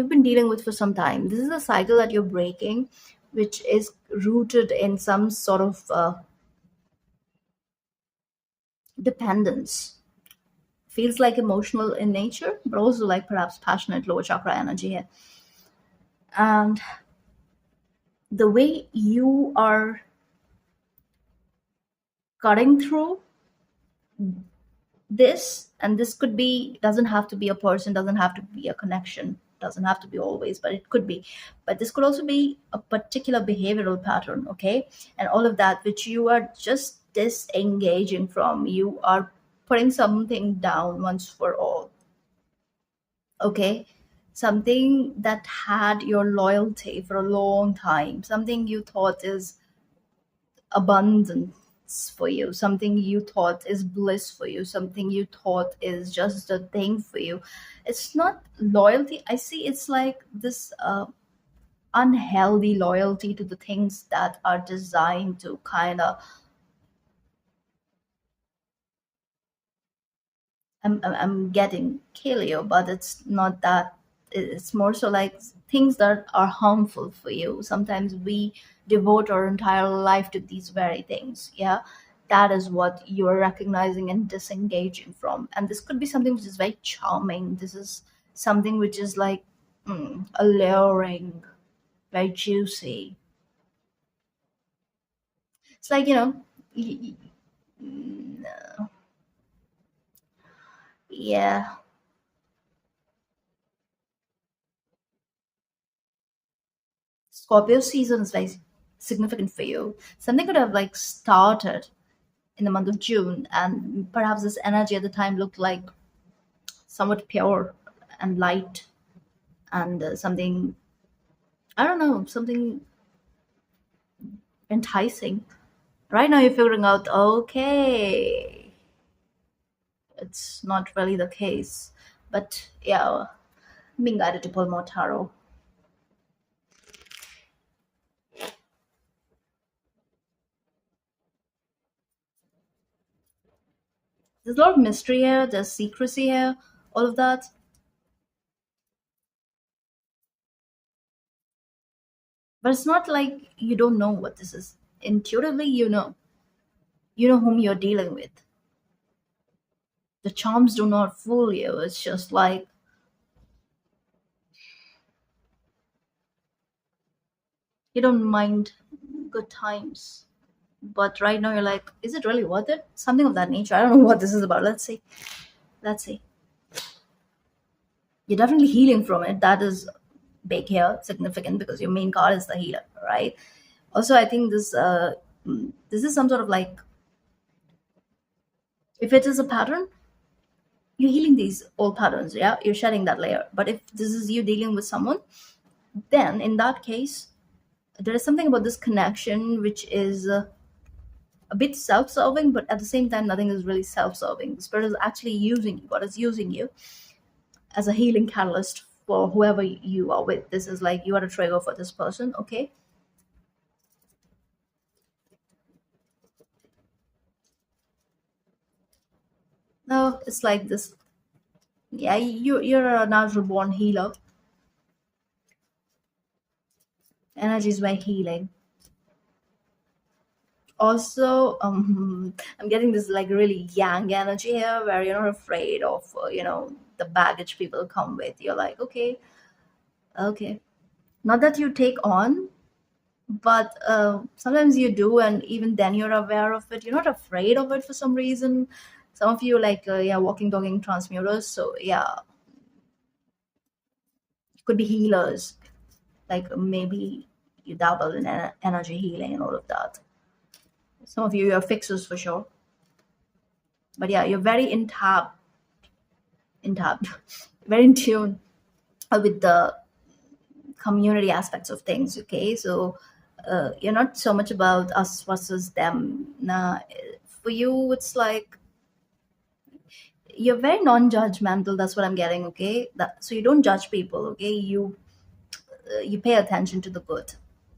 been dealing with for some time. This is a cycle that you're breaking, which is rooted in some sort of dependence. Feels like emotional in nature, but also like perhaps passionate lower chakra energy here. And the way you are cutting through this, and this could be, doesn't have to be a person, doesn't have to be a connection, doesn't have to be always, but it could be. But this could also be a particular behavioral pattern, okay? And all of that which you are just disengaging from, you are putting something down once for all, okay? Something that had your loyalty for a long time, something you thought is abundance for you, something you thought is bliss for you, something you thought is just a thing for you. It's not loyalty. I see it's like this unhealthy loyalty to the things that are designed to kind of, I'm getting kill you, but it's not that. It's more so like things that are harmful for you. Sometimes we devote our entire life to these very things. Yeah, that is what you're recognizing and disengaging from. And this could be something which is very charming. This is something which is like alluring, very juicy. It's like y- yeah. Scorpio season is very significant for you. Something could have like started in the month of June, and perhaps this energy at the time looked like somewhat pure and light and something, I don't know, something enticing. Right now, you're figuring out, okay, it's not really the case. But yeah, being guided to pull more tarot. There's a lot of mystery here, there's secrecy here, all of that. But it's not like you don't know what this is. Intuitively, you know whom you're dealing with. The charms do not fool you. It's just like you don't mind good times. But right now you're like, is it really worth it? Something of that nature. I don't know what this is about. Let's see. Let's see. You're definitely healing from it. That is big here, significant because your main card is the healer, right? Also, I think this is some sort of like, if it is a pattern, you're healing these old patterns, yeah? You're shedding that layer. But if this is you dealing with someone, then in that case, there is something about this connection which is a bit self-serving, but at the same time nothing is really self-serving. The spirit is actually using you, God is using you as a healing catalyst for whoever you are with. This is like you are a trigger for this person, okay? No, it's like this. Yeah, you're a natural born healer. Energy is very healing. Also, I'm getting this like really yang energy here where you're not afraid of the baggage people come with. You're like, okay, okay, not that you take on, but sometimes you do, and even then you're aware of it. You're not afraid of it for some reason. Some of you like yeah, walking talking transmuters, so yeah, could be healers, like maybe you dabble in energy healing and all of that. Some of you are fixers for sure, but yeah, you're very in tapped very in tune with the community aspects of things. Okay, so you're not so much about us versus them. Nah, for you it's like you're very non-judgmental. That's what I'm getting. Okay, so you don't judge people. Okay, you pay attention to the good,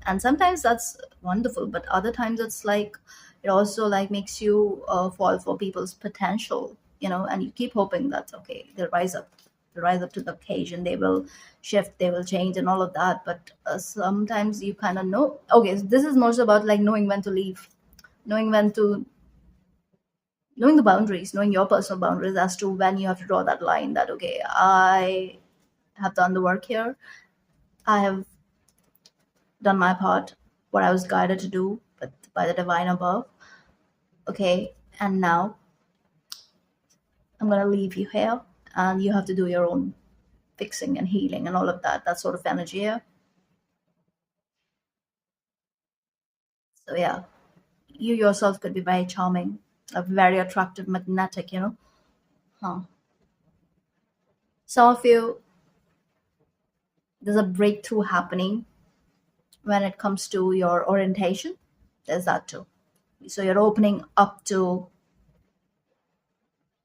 and sometimes that's wonderful, but other times it's like it also like makes you fall for people's potential, and you keep hoping that okay, they'll rise up to the occasion, they will shift, they will change and all of that. But sometimes you kind of know, okay, so this is more so about like knowing when to leave, knowing when to knowing the boundaries, knowing your personal boundaries as to when you have to draw that line, that okay, I have done the work here, I have done my part, what I was guided to do by the divine above. Okay, and now I'm gonna leave you here, and you have to do your own fixing and healing and all of that. That sort of energy here. So yeah, you yourself could be very charming, very attractive, magnetic. Huh. Some of you, there's a breakthrough happening when it comes to your orientation. There's that too. So you're opening up to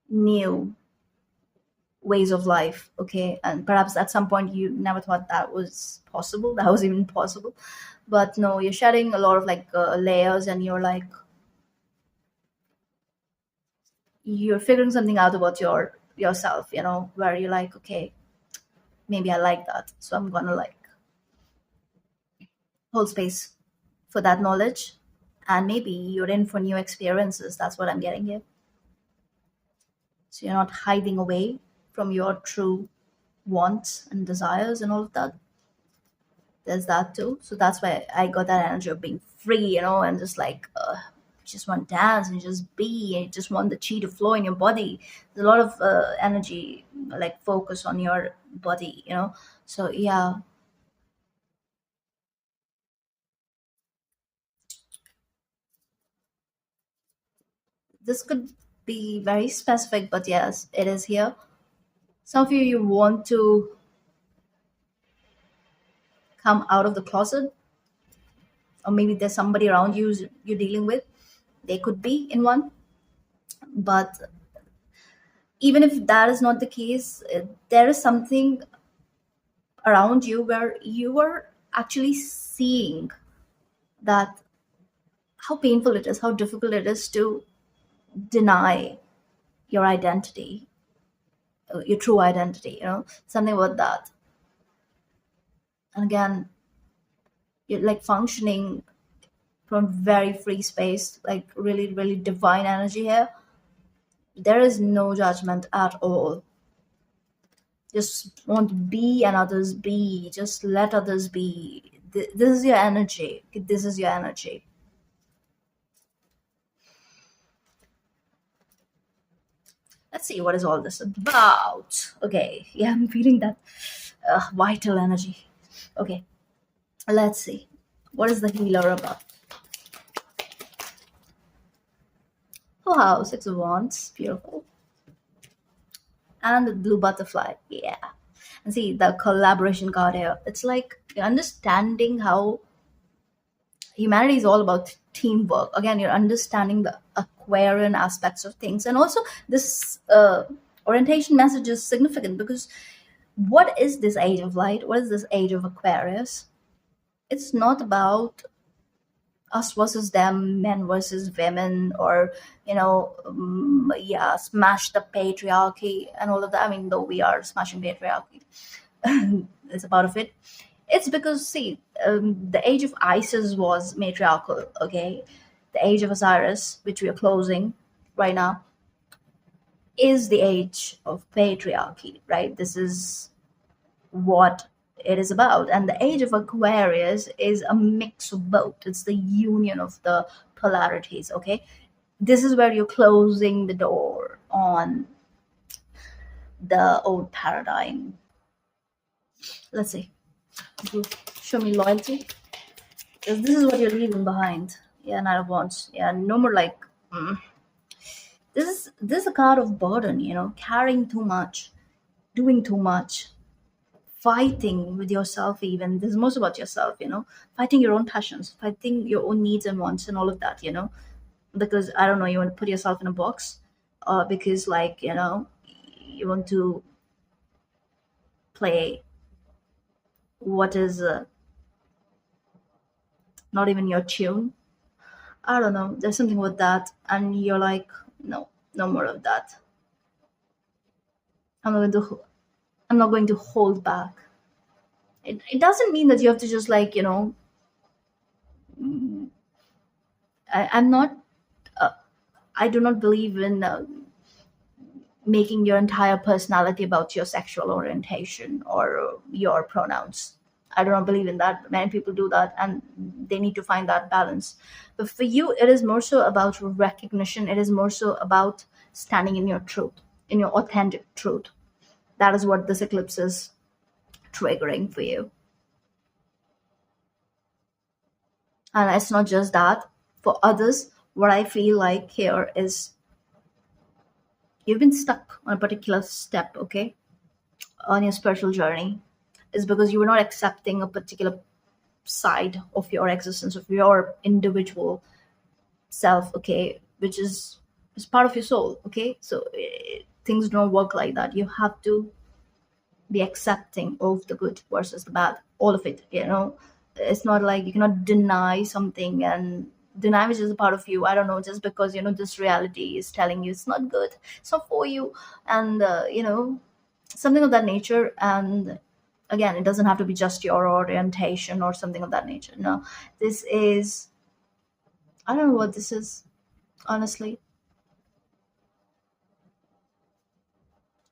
new ways of life. Okay, and perhaps at some point you never thought that was possible, that was even possible. But no, you're shedding a lot of like layers, and you're like you're figuring something out about yourself, where you're like okay, maybe I like that, so I'm gonna like hold space for that knowledge. And maybe you're in for new experiences. That's what I'm getting here. So you're not hiding away from your true wants and desires and all of that. There's that too. So that's why I got that energy of being free, and just like just want to dance and just be, and you just want the chi to flow in your body. There's a lot of energy, like focus on your body. So yeah, this could be very specific, but yes, it is here. Some of you want to come out of the closet, or maybe there's somebody around you you're dealing with. They could be in one, but even if that is not the case, there is something around you where you are actually seeing that how painful it is, how difficult it is to deny your identity, your true identity, something about that. And again, you're like functioning from very free space, like really, really divine energy here. There is no judgment at all. Just want to be and others be. Just let others be. This is your energy. This is your energy. Let's see what is all this about. Okay, yeah, I'm feeling that vital energy. Okay, let's see. What is the healer about? Oh, wow, Six of Wands. Beautiful. And the blue butterfly. Yeah. And see the collaboration card here. It's like you're understanding how humanity is all about teamwork. Again, you're understanding the Aquarian aspects of things. And also, this orientation message is significant because what is this age of light? What is this age of Aquarius? It's not about us versus them, men versus women, or yeah, smash the patriarchy and all of that. I mean, though we are smashing patriarchy, it's a part of it. It's because see, the age of Isis was matriarchal. Okay, the age of Osiris, which we are closing right now, is the age of patriarchy. Right, this is what it is about. And the age of Aquarius is a mix of both. It's the union of the polarities, okay? This is where you're closing the door on the old paradigm. Let's see. You show me loyalty. Because this is what you're leaving behind. Yeah, Knight of Wands. Yeah, no more like this is a card of burden, carrying too much, doing too much, fighting with yourself. Even this is most about yourself, fighting your own passions, fighting your own needs and wants and all of that, because I don't know, you want to put yourself in a box, because like you want to play what is not even your tune. I don't know, there's something with that, and you're like, no, no more of that. i'm not going to I'm not going to hold back. It doesn't mean that you have to just like I'm not I do not believe in making your entire personality about your sexual orientation or your pronouns. I do not believe in that. Many people do that, and they need to find that balance. But for you, it is more so about recognition. It is more so about standing in your truth, in your authentic truth. That is what this eclipse is triggering for you. And it's not just that. For others, what I feel like here is you've been stuck on a particular step, okay, on your spiritual journey, is because you were not accepting a particular side of your existence, of your individual self, okay, which is part of your soul, okay. So things don't work like that. You have to be accepting of the good versus the bad, all of it, it's not like you cannot deny something and deny which is a part of you. I don't know, just because this reality is telling you it's not good, it's not for you, and something of that nature. And again, it doesn't have to be just your orientation or something of that nature. No, this is, I don't know what this is, honestly.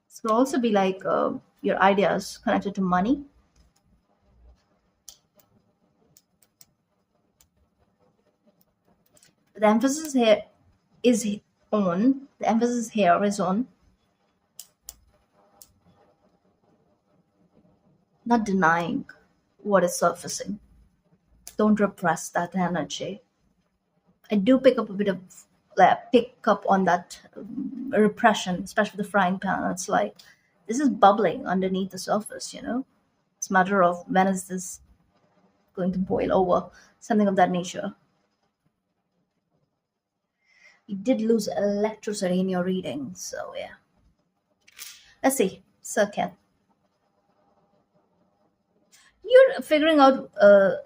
It could also be like your ideas connected to money. The emphasis here is the emphasis here is on not denying what is surfacing. Don't repress that energy. I do pick up a bit of like, pick up on that repression, especially the frying pan. It's like this is bubbling underneath the surface. It's a matter of when is this going to boil over, something of that nature. You did lose electricity in your reading, so yeah. Let's see, circuit. You're figuring out.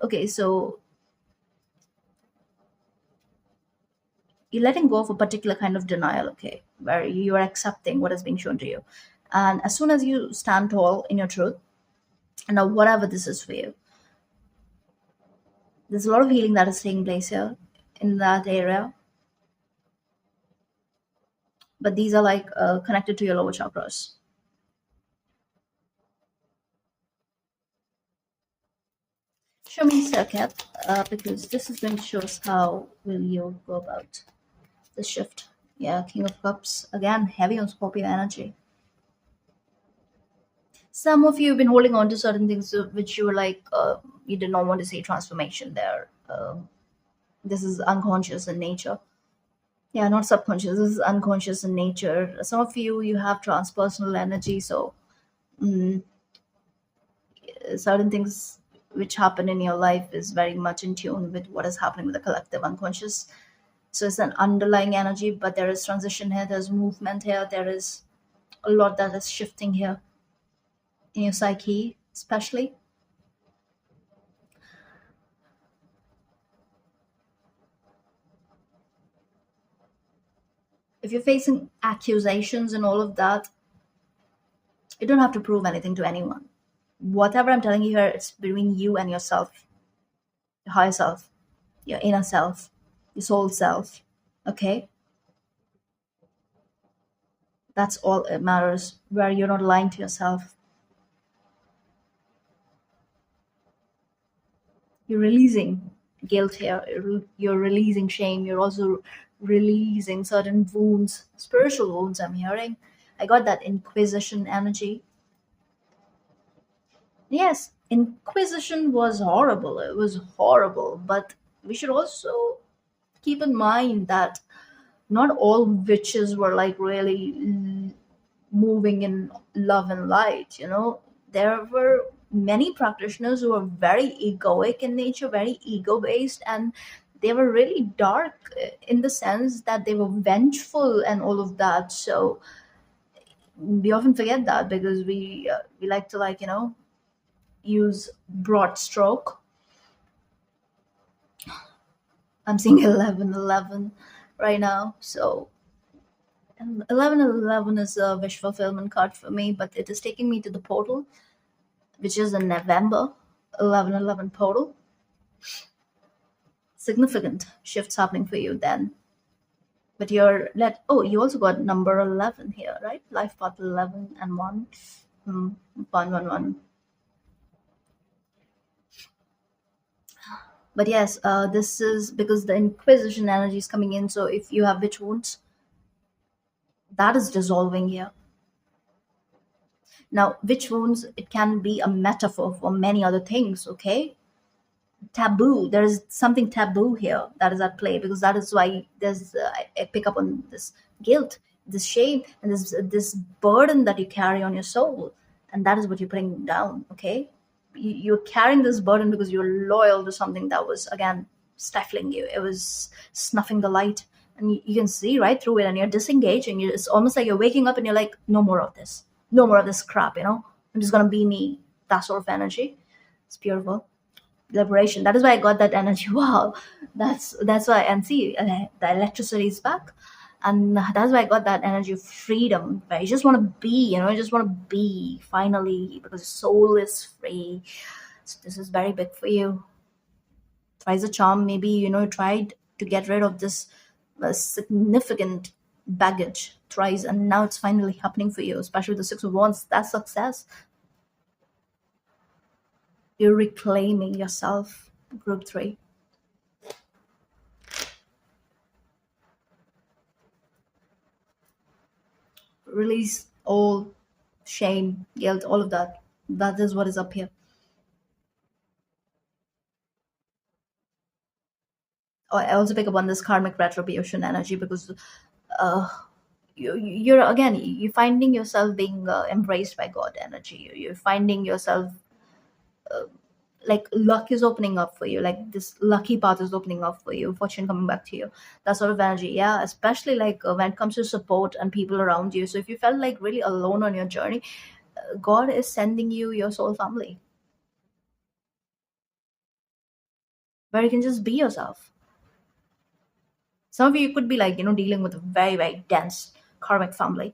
Okay, so you're letting go of a particular kind of denial, okay, where you are accepting what is being shown to you. And as soon as you stand tall in your truth, and now whatever this is for you, there's a lot of healing that is taking place here in that area. But these are like connected to your lower chakras. Show me circuit, because this is going to show us how will you go about the shift. Yeah, King of Cups, again, heavy on Scorpio energy. Some of you have been holding on to certain things which you were like, you did not want to see transformation there. This is unconscious in nature. Yeah, not subconscious. This is unconscious in nature. Some of you have transpersonal energy, so certain things which happen in your life is very much in tune with what is happening with the collective unconscious. So it's an underlying energy, but there is transition here, there's movement here, there is a lot that is shifting here in your psyche, especially. If you're facing accusations and all of that, you don't have to prove anything to anyone. Whatever I'm telling you here, it's between you and yourself, your higher self, your inner self, your soul self. Okay? That's all it matters, where you're not lying to yourself. You're releasing guilt here. You're releasing shame. You're also releasing certain wounds, spiritual wounds. I'm hearing. I got that inquisition energy. Yes, inquisition was horrible. It was horrible, but we should also keep in mind that not all witches were like really moving in love and light. There were many practitioners who were very egoic in nature, very ego based, and they were really dark in the sense that they were vengeful and all of that. So we often forget that because we like to, like, use broad stroke. I'm seeing 1111 right now. So, and 1111 is a wish fulfillment card for me, but it is taking me to the portal, which is in November. 1111 portal. Significant shifts happening for you then. But you also got number 11 here, right? Life path 11 and 1. 111. But yes, this is because the Inquisition energy is coming in. So if you have witch wounds, that is dissolving here. Now, witch wounds, it can be a metaphor for many other things, okay? Taboo. There is something taboo here that is at play, because that is why there's I pick up on this guilt, this shame, and this burden that you carry on your soul, and that is what you're putting down. Okay, you're carrying this burden because you're loyal to something that was, again, stifling you. It was snuffing the light, and you can see right through it, and you're disengaging. It's almost like you're waking up and you're like, no more of this, no more of this crap. I'm just gonna be me. That sort of energy. It's beautiful. Liberation. That is why I got that energy. Wow, that's why. And see, the electricity is back, and that's why I got that energy of freedom. Where you just want to be, you just want to be finally, because soul is free. So this is very big for you. Twice the charm. Maybe tried to get rid of this significant baggage thrice, and now it's finally happening for you. Especially the Six of Wands. That's success. You're reclaiming yourself. Group 3. Release all shame, guilt, all of that. That is what is up here. Oh, I also pick up on this karmic retribution energy because uh, you're, again, you're finding yourself being embraced by God energy. You're finding yourself, like, luck is opening up for you, like this lucky path is opening up for you, fortune coming back to you, that sort of energy. Yeah, especially like when it comes to support and people around you. So if you felt like really alone on your journey, God is sending you your soul family, where you can just be yourself. Some of you could be like, dealing with a very, very dense karmic family.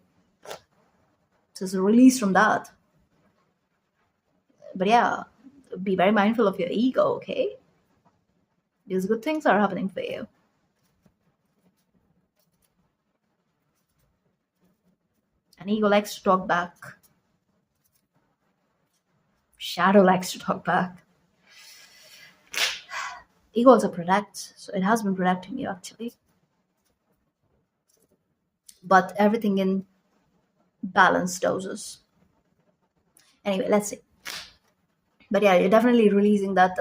So it's a release from that. But yeah, be very mindful of your ego, okay? These good things are happening for you. And ego likes to talk back. Shadow likes to talk back. Ego also protects, so it has been protecting you actually. But everything in balanced doses. Anyway, let's see. But yeah, you're definitely releasing that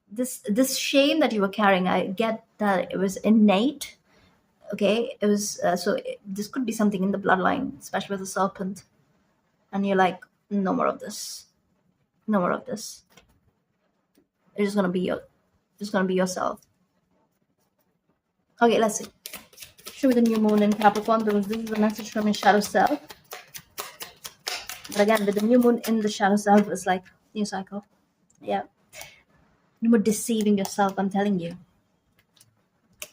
this shame that you were carrying. I get that it was innate. Okay, it was this could be something in the bloodline, especially with the serpent. And you're like, no more of this, no more of this. You're just gonna be yourself. Okay, let's see. Show me the new moon in Capricorn, because this is a message from your shadow self. But again, with the new moon in the shadow self, it's like new cycle. Yeah, no more deceiving yourself. I'm telling you.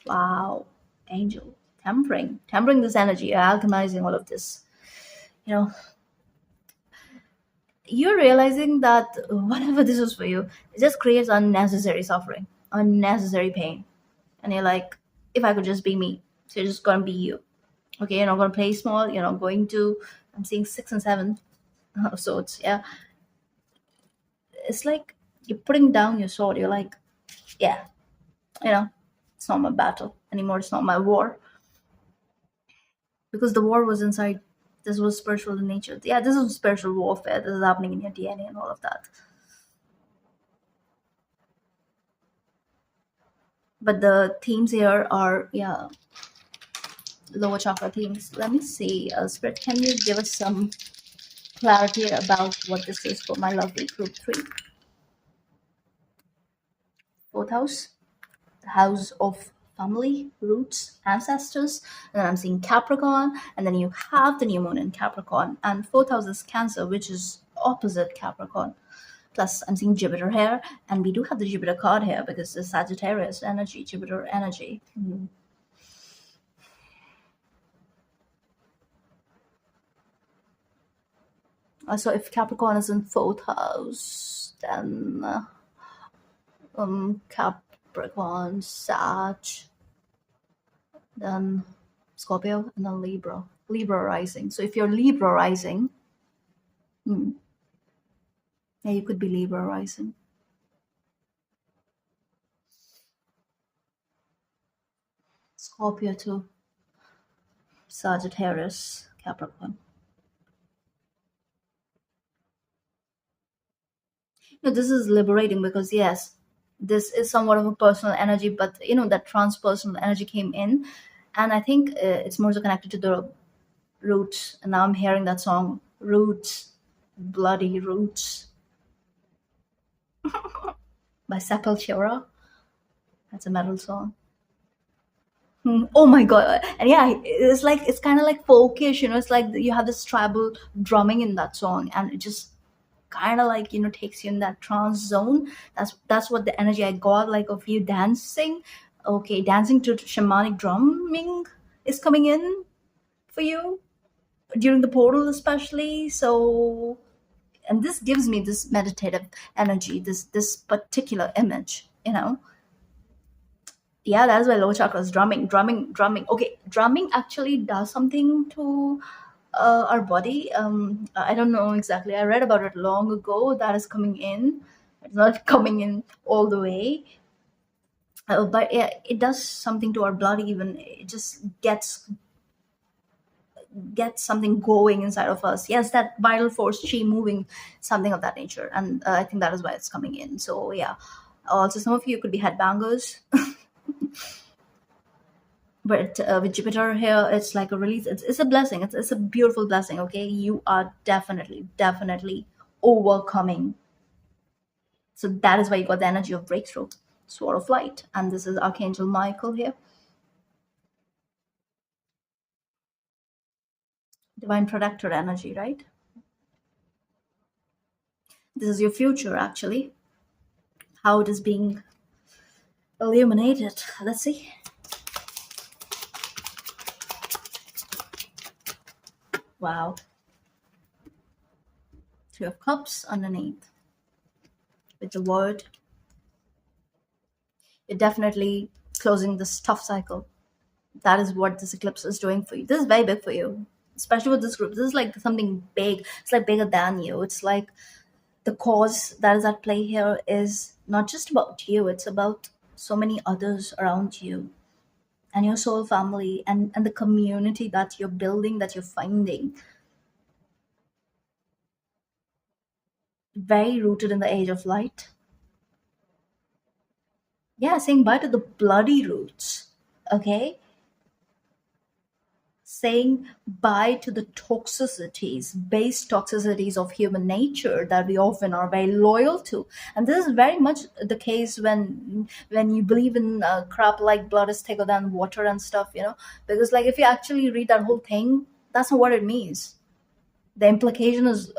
Wow, angel, tempering this energy, alchemizing all of this. You know, you're realizing that whatever this is for you, it just creates unnecessary suffering, unnecessary pain. And you're like, if I could just be me. So you're just gonna be you. Okay, you're not gonna play small, you're not going to, I'm seeing 6 and 7 of swords, yeah. it's like you're putting down your sword. You're like, yeah, you know, it's not my battle anymore. It's not my war, because the war was inside. This was spiritual in nature. Yeah, this is spiritual warfare. This is happening in your DNA and all of that. But the themes here are, yeah, lower chakra themes. Let me see. Spirit, can you give us some clarity about what this is for my lovely group three? Fourth house, the house of family, roots, ancestors. And then I'm seeing Capricorn, and then you have the new moon in Capricorn. And fourth house is Cancer, which is opposite Capricorn. Plus, I'm seeing Jupiter here, and we do have the Jupiter card here because the Sagittarius energy, Jupiter energy. So if Capricorn is in fourth house, then Capricorn, Sag, then Scorpio, and then Libra. Libra rising. So if you're Libra rising, yeah, you could be Libra rising. Scorpio too. Sagittarius, Capricorn. No, this is liberating because yes, this is somewhat of a personal energy, but that transpersonal energy came in, and I think it's more so connected to the roots. And now I'm hearing that song, Roots, Bloody Roots by Sepultura. That's a metal song. Oh my god! And yeah, it's kind of like folkish. It's like you have this tribal drumming in that song, and it just kind of like takes you in that trance zone. That's what the energy I got, like of you dancing. Okay, dancing to shamanic drumming is coming in for you during the portal, especially. So, and this gives me this meditative energy, this particular image. Yeah, that's why low chakras, drumming. Okay, drumming actually does something to our body. I don't know exactly. I read about it long ago. That is coming in. It's not coming in all the way, but yeah, it does something to our blood. Even it just gets something going inside of us. Yes, that vital force, chi moving, something of that nature, and I think that is why it's coming in. So yeah. Also, some of you could be headbangers. But with Jupiter here, it's like a release. It's a blessing. It's a beautiful blessing. Okay, you are definitely overcoming. So that is why you got the energy of breakthrough, sword of light. And this is Archangel Michael here, divine protector energy, right? This is your future, actually, how it is being illuminated. Let's see. Wow. Three of Cups underneath with the word. You're definitely closing this tough cycle. That is what this eclipse is doing for you. This is very big for you, especially with this group. This is like something big. It's like bigger than you. It's like the cause that is at play here is not just about you, it's about so many others around you and your soul family, and the community that you're building, that you're finding. Very rooted in the age of light. Yeah, saying bye to the bloody roots. Okay, saying bye to the toxicities, base toxicities of human nature that we often are very loyal to. And this is very much the case when you believe in crap like blood is thicker than water and stuff, because like if you actually read that whole thing, that's not what it means. The implication is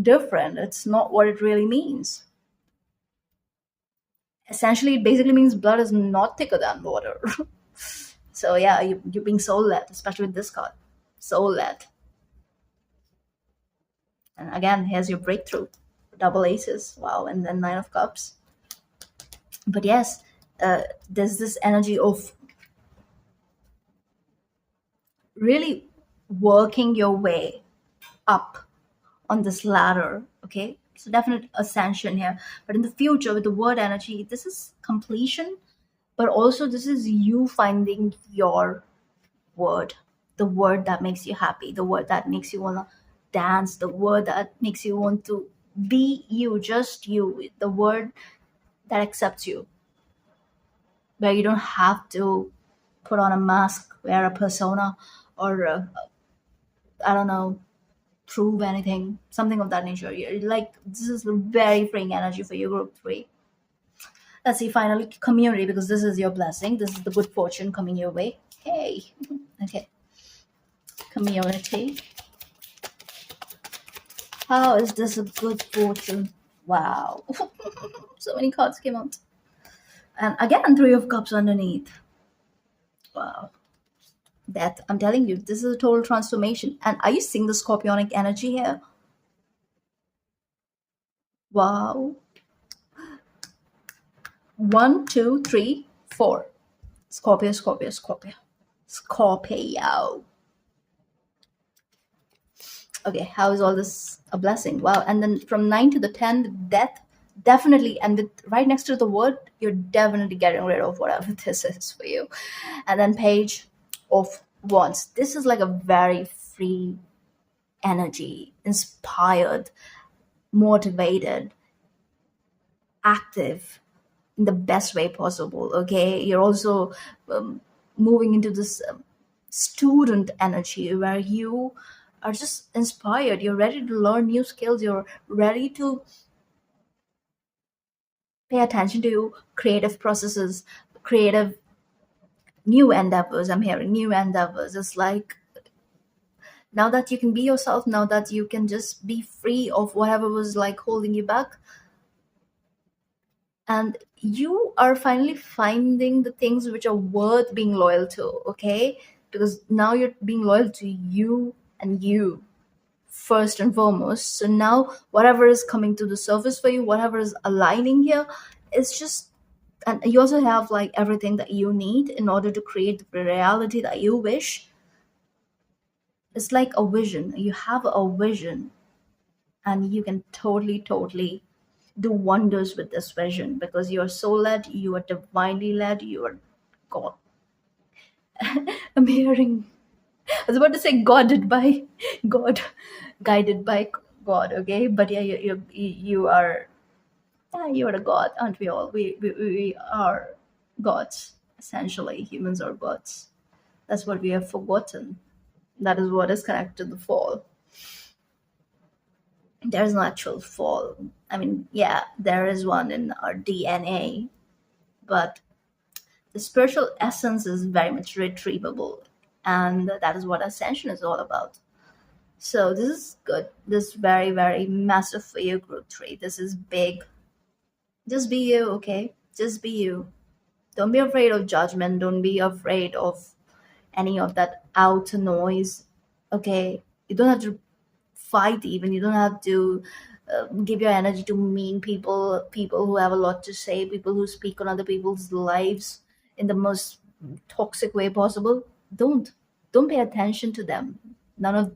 different. It's not what it really means. Essentially, it basically means blood is not thicker than water. So yeah, you're being soul led, especially with this card, soul led. And again, here's your breakthrough. Double aces. Wow. And then Nine of Cups. But yes, there's this energy of really working your way up on this ladder, okay, So definite ascension here. But in the future, with the word energy, this is completion, but also this is you finding your word, the word that makes you happy, the word that makes you want to dance, the word that makes you want to be you, just you, the word that accepts you, where you don't have to put on a mask, wear a persona, or I don't know, prove anything, something of that nature. You're like, this is a very freeing energy for you, group three. Let's see, finally, community, because this is your blessing. This is the good fortune coming your way. Hey, okay, community. How is this a good fortune? Wow. So many cards came out. And again, Three of Cups underneath. Wow. That, I'm telling you, this is a total transformation. And are you seeing the scorpionic energy here? Wow. One, two, three, four. Scorpio, Scorpio, Scorpio. Scorpio. Okay, how is all this a blessing? Wow. And then from 9 to the 10, death, definitely. And with right next to the word, you're definitely getting rid of whatever this is for you. And then Page of Wands. This is like a very free energy, inspired, motivated, active in the best way possible. Okay, you're also moving into this student energy where you are just inspired, you're ready to learn new skills, you're ready to pay attention to creative processes, creative new endeavors. I'm hearing new endeavors. It's like now that you can be yourself, now that you can just be free of whatever was like holding you back, and you are finally finding the things which are worth being loyal to. Okay, because now you're being loyal to you and you first and foremost. So now whatever is coming to the surface for you, whatever is aligning here, it's just, and you also have like everything that you need in order to create the reality that you wish. It's like a vision. You have a vision, and you can totally do wonders with this vision, because you are soul led, you are divinely led, you are God. I'm hearing, I was about to say guided by God, guided by God. Okay, but yeah, you are, yeah, you are a god, aren't we all? We are gods. Essentially, humans are gods. That's what we have forgotten. That is what is connected to the fall. There's no actual fall. I mean, yeah, there is one in our DNA, but the spiritual essence is very much retrievable. And that is what ascension is all about. So this is good. This is very, very massive for you, group three. This is big. Just be you, okay? Just be you. Don't be afraid of judgment. Don't be afraid of any of that outer noise. Okay? You don't have to fight even. You don't have to give your energy to mean people, people who have a lot to say, people who speak on other people's lives in the most toxic way possible. Don't pay attention to them. None of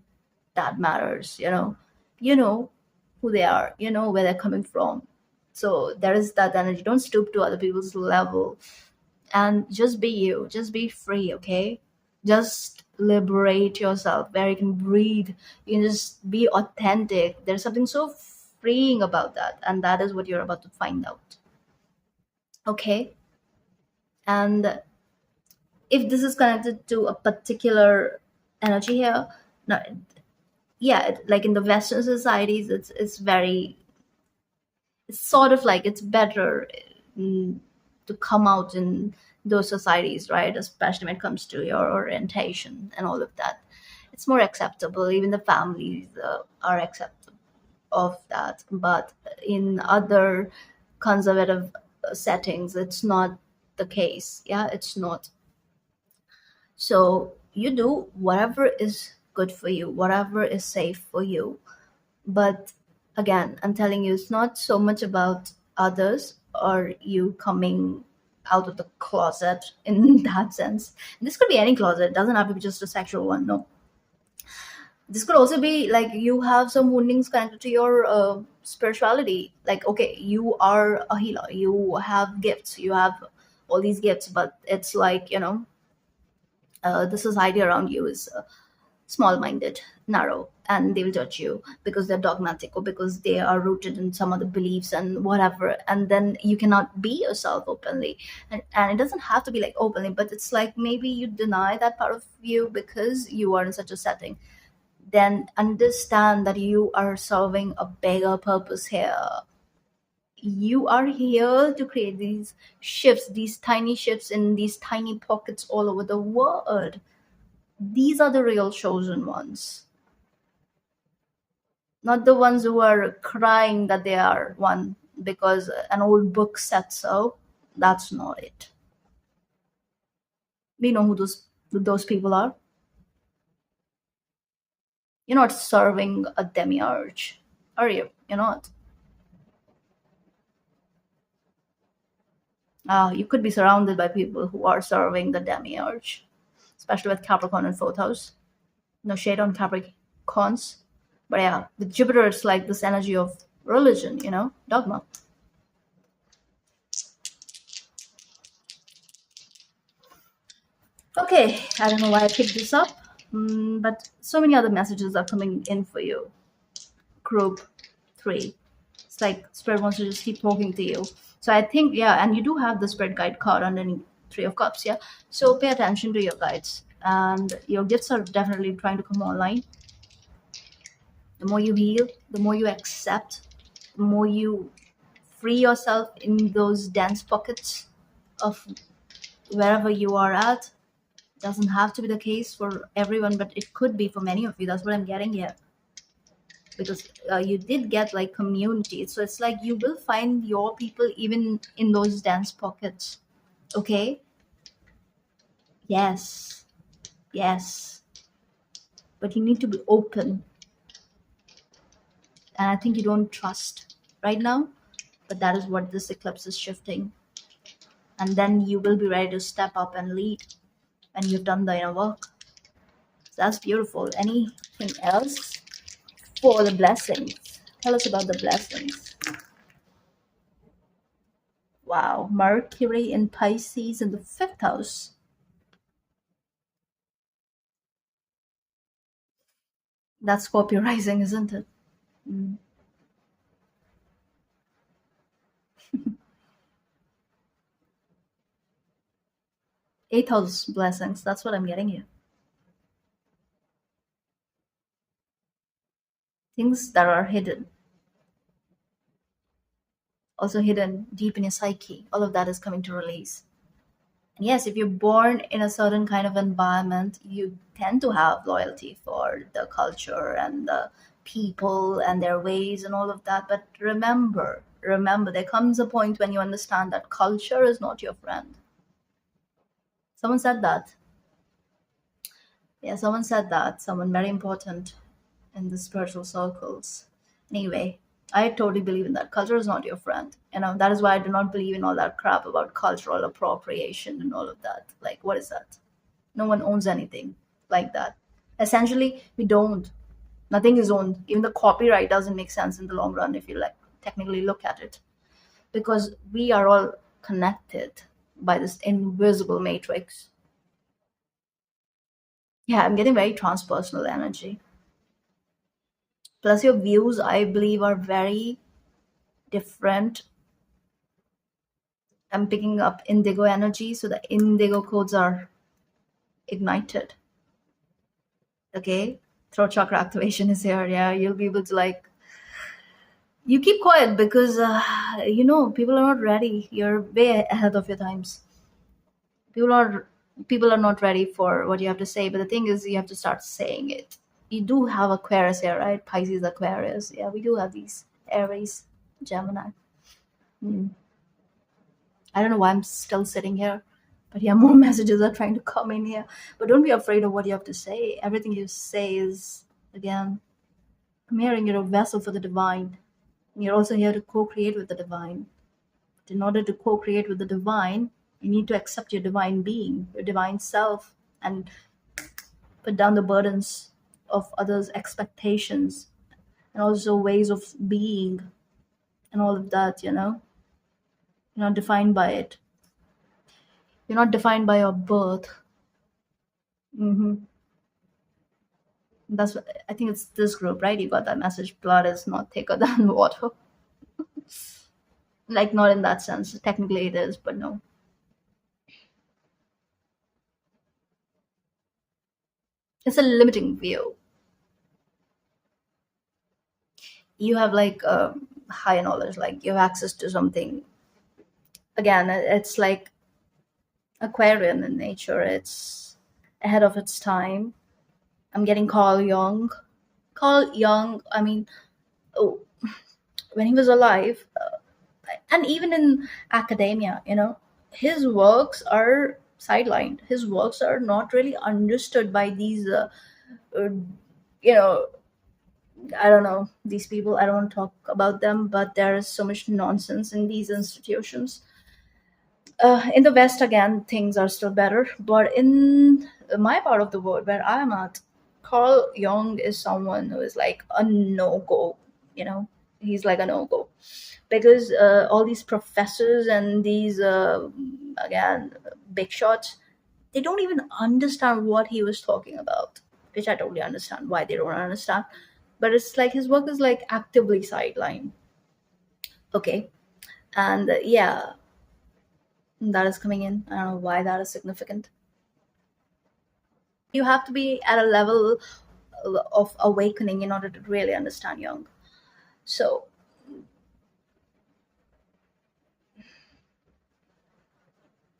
that matters. You know who they are, you know where they're coming from. So there is that energy. Don't stoop to other people's level, and just be you, just be free. Okay, just liberate yourself where you can breathe, you can just be authentic. There's something so freeing about that, and that is what you're about to find out. Okay, and if this is connected to a particular energy here, no, yeah, like in the Western societies, it's very, it's sort of like it's better mm, to come out in those societies, right? Especially when it comes to your orientation and all of that. It's more acceptable. Even the families are acceptable of that. But in other conservative settings, it's not the case. Yeah, it's not. So you do whatever is good for you, whatever is safe for you. But again, I'm telling you, it's not so much about others or you coming out of the closet in that sense. This could be any closet, it doesn't have to be just a sexual one. No, this could also be like you have some woundings connected to your spirituality. Like, okay, you are a healer, you have gifts, you have all these gifts, but it's like, the society around you is small minded, narrow, and they will judge you because they're dogmatic or because they are rooted in some other beliefs and whatever. And then you cannot be yourself openly. And it doesn't have to be like openly, but it's like maybe you deny that part of you because you are in such a setting. Then understand that you are serving a bigger purpose here. You are here to create these shifts, these tiny shifts in these tiny pockets all over the world. These are the real chosen ones, not the ones who are crying that they are one because an old book said so. That's not it. We know who those people are. You're not serving a demiurge, are you? You're not. You could be surrounded by people who are serving the demiurge, especially with Capricorn and fourth house. No shade on Capricorns, but yeah, with Jupiter, it's like this energy of religion, dogma. Okay, I don't know why I picked this up, but so many other messages are coming in for you. Group 3. It's like Spirit wants to just keep talking to you. So I think, yeah, and you do have the Spirit Guide card underneath Three of Cups, yeah? So pay attention to your guides. And your gifts are definitely trying to come online. The more you heal, the more you accept, the more you free yourself in those dense pockets of wherever you are at. Doesn't have to be the case for everyone, but it could be for many of you. That's what I'm getting here, because you did get like community, so it's like you will find your people even in those dense pockets. Okay. Yes. Yes. But you need to be open, and I think you don't trust right now, but that is what this eclipse is shifting. And then you will be ready to step up and lead when you've done the inner work. So that's beautiful. Anything else for the blessings? Tell us about the blessings. Wow, Mercury in Pisces in the fifth house. That's Scorpio rising, isn't it? Mm. Eighth house blessings. That's what I'm getting here. Things that are hidden, also hidden deep in your psyche. All of that is coming to release. And yes, if you're born in a certain kind of environment, you tend to have loyalty for the culture and the people and their ways and all of that. But remember, there comes a point when you understand that culture is not your friend. Someone said that. Yeah, someone said that. Someone very important in the spiritual circles. Anyway, I totally believe in that. Culture is not your friend. That is why I do not believe in all that crap about cultural appropriation and all of that. Like, what is that? No one owns anything like that. Essentially, we don't. Nothing is owned. Even the copyright doesn't make sense in the long run if you like technically look at it. Because we are all connected by this invisible matrix. Yeah, I'm getting very transpersonal energy. Plus, your views, I believe, are very different. I'm picking up indigo energy, so the indigo codes are ignited. Okay, throat chakra activation is here. Yeah, you'll be able to like. You keep quiet because people are not ready. You're way ahead of your times. People are people are not ready for what you have to say. But the thing is, you have to start saying it. You do have Aquarius here, right? Pisces, Aquarius. Yeah, we do have these Aries, Gemini. Hmm. I don't know why I'm still sitting here, but yeah, more messages are trying to come in here. But don't be afraid of what you have to say. Everything you say is, again, I'm hearing you're a vessel for the divine. And you're also here to co create with the divine. But in order to co create with the divine, you need to accept your divine being, your divine self, and put down the burdens of others' expectations and also ways of being and all of that. You're not defined by it. You're not defined by your birth. Hmm. That's what I think. It's this group, right? You got that message. Blood is not thicker than water. Like, not in that sense. Technically, it is, but no. It's a limiting view. You have like higher knowledge, like you have access to something. Again, it's like Aquarian in nature. It's ahead of its time. I'm getting Carl Jung. Carl Jung. I mean, oh, when he was alive, and even in academia, his works are sidelined. His works are not really understood by these, uh, you know, I don't know, these people. I don't want to talk about them, but there is so much nonsense in these institutions. In the West, again, things are still better, but in my part of the world where I'm at, Carl Jung is someone who is like a no go. He's like a no go because all these professors and these again big shots, they don't even understand what he was talking about, which I totally understand why they don't understand. But it's like his work is like actively sidelined. Okay, and yeah, that is coming in. I don't know why that is significant. You have to be at a level of awakening in order to really understand Jung. So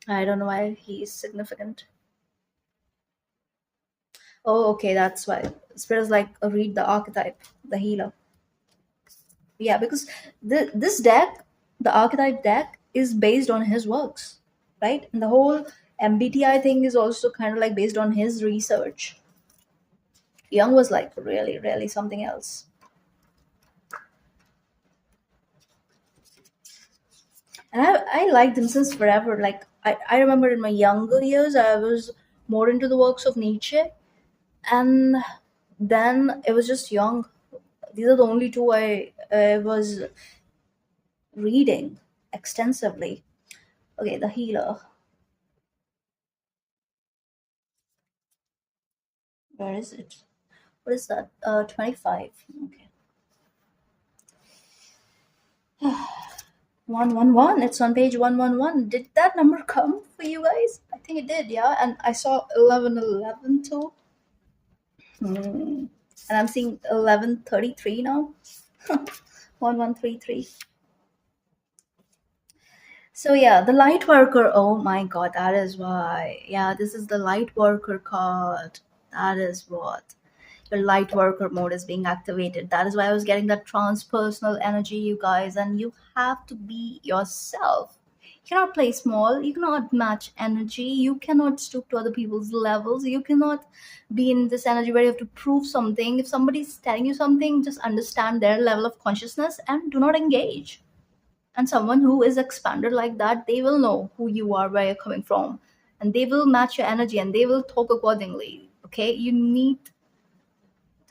I don't know why he's significant. Oh, okay, that's why. Spirit is like read the archetype, the healer. Yeah, because this deck, the archetype deck, is based on his works, right? And the whole MBTI thing is also kind of like based on his research. Jung was like really, really something else. And I liked him since forever. Like I remember in my younger years, I was more into the works of Nietzsche, and then it was just Jung. These are the only two I was reading extensively. Okay, the healer. Where is it? What is that? 25. Okay. 111. It's on page 111. Did that number come for you guys? I think it did, yeah. And I saw 1111 too. Hmm. And I'm seeing 1133 now. 1133. So yeah, the light worker. Oh my god, that is why. Yeah, this is the light worker card. That is what. Your light worker mode is being activated. That is why I was getting that transpersonal energy, you guys. And you have to be yourself. You cannot play small. You cannot match energy. You cannot stoop to other people's levels. You cannot be in this energy where you have to prove something. If somebody's telling you something, just understand their level of consciousness and do not engage. And someone who is expanded like that, they will know who you are, where you're coming from, and they will match your energy and they will talk accordingly. Okay, you need,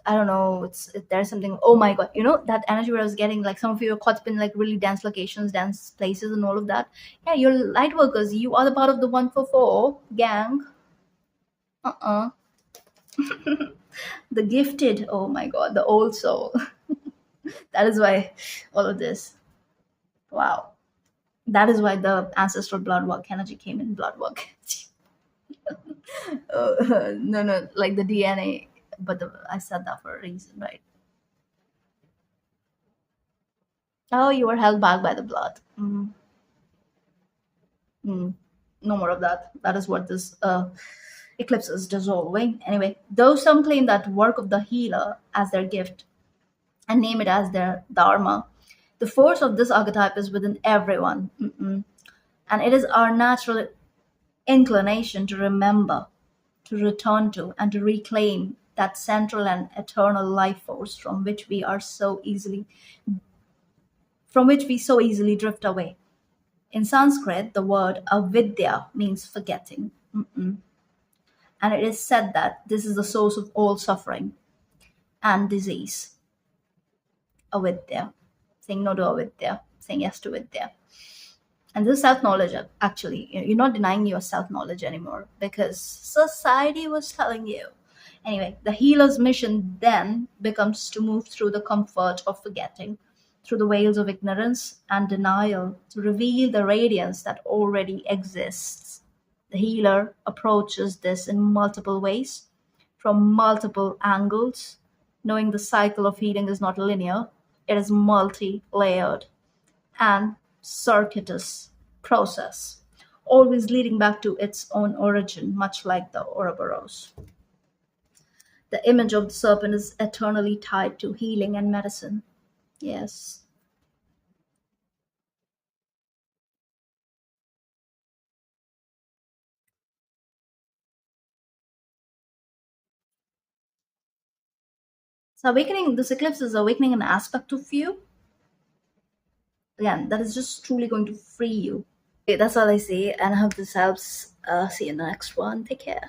I don't know, there's something. Oh my god, that energy where I was getting, like some of you are caught up in like really dense locations, dense places, and all of that. Yeah, you're light workers. You are the part of the 144 gang. Uh-uh. The gifted. Oh my god, the old soul. That is why all of this. Wow. That is why the ancestral blood work energy came in blood work. No, no, like the DNA. But I said that for a reason, right? Oh, you were held back by the blood. Mm. No more of that. That is what this eclipse is dissolving. Anyway, though some claim that work of the healer as their gift and name it as their dharma, the force of this archetype is within everyone. And it is our natural inclination to remember, to return to, and to reclaim that central and eternal life force from which we so easily drift away. In Sanskrit, the word avidya means forgetting. And it is said that this is the source of all suffering and disease. avidya, saying no to avidya, saying yes to vidya. And this self knowledge, actually, you're not denying your self knowledge anymore because society was telling you. Anyway, the healer's mission then becomes to move through the comfort of forgetting, through the veils of ignorance and denial, to reveal the radiance that already exists. The healer approaches this in multiple ways, from multiple angles, knowing the cycle of healing is not linear, it is multi layered and circuitous process, always leading back to its own origin, much like the Ouroboros. The image of the serpent is eternally tied to healing and medicine. Yes. So awakening, this eclipse is awakening an aspect of you, again, that is just truly going to free you. Okay, that's all I say, and I hope this helps. See you in the next one. Take care.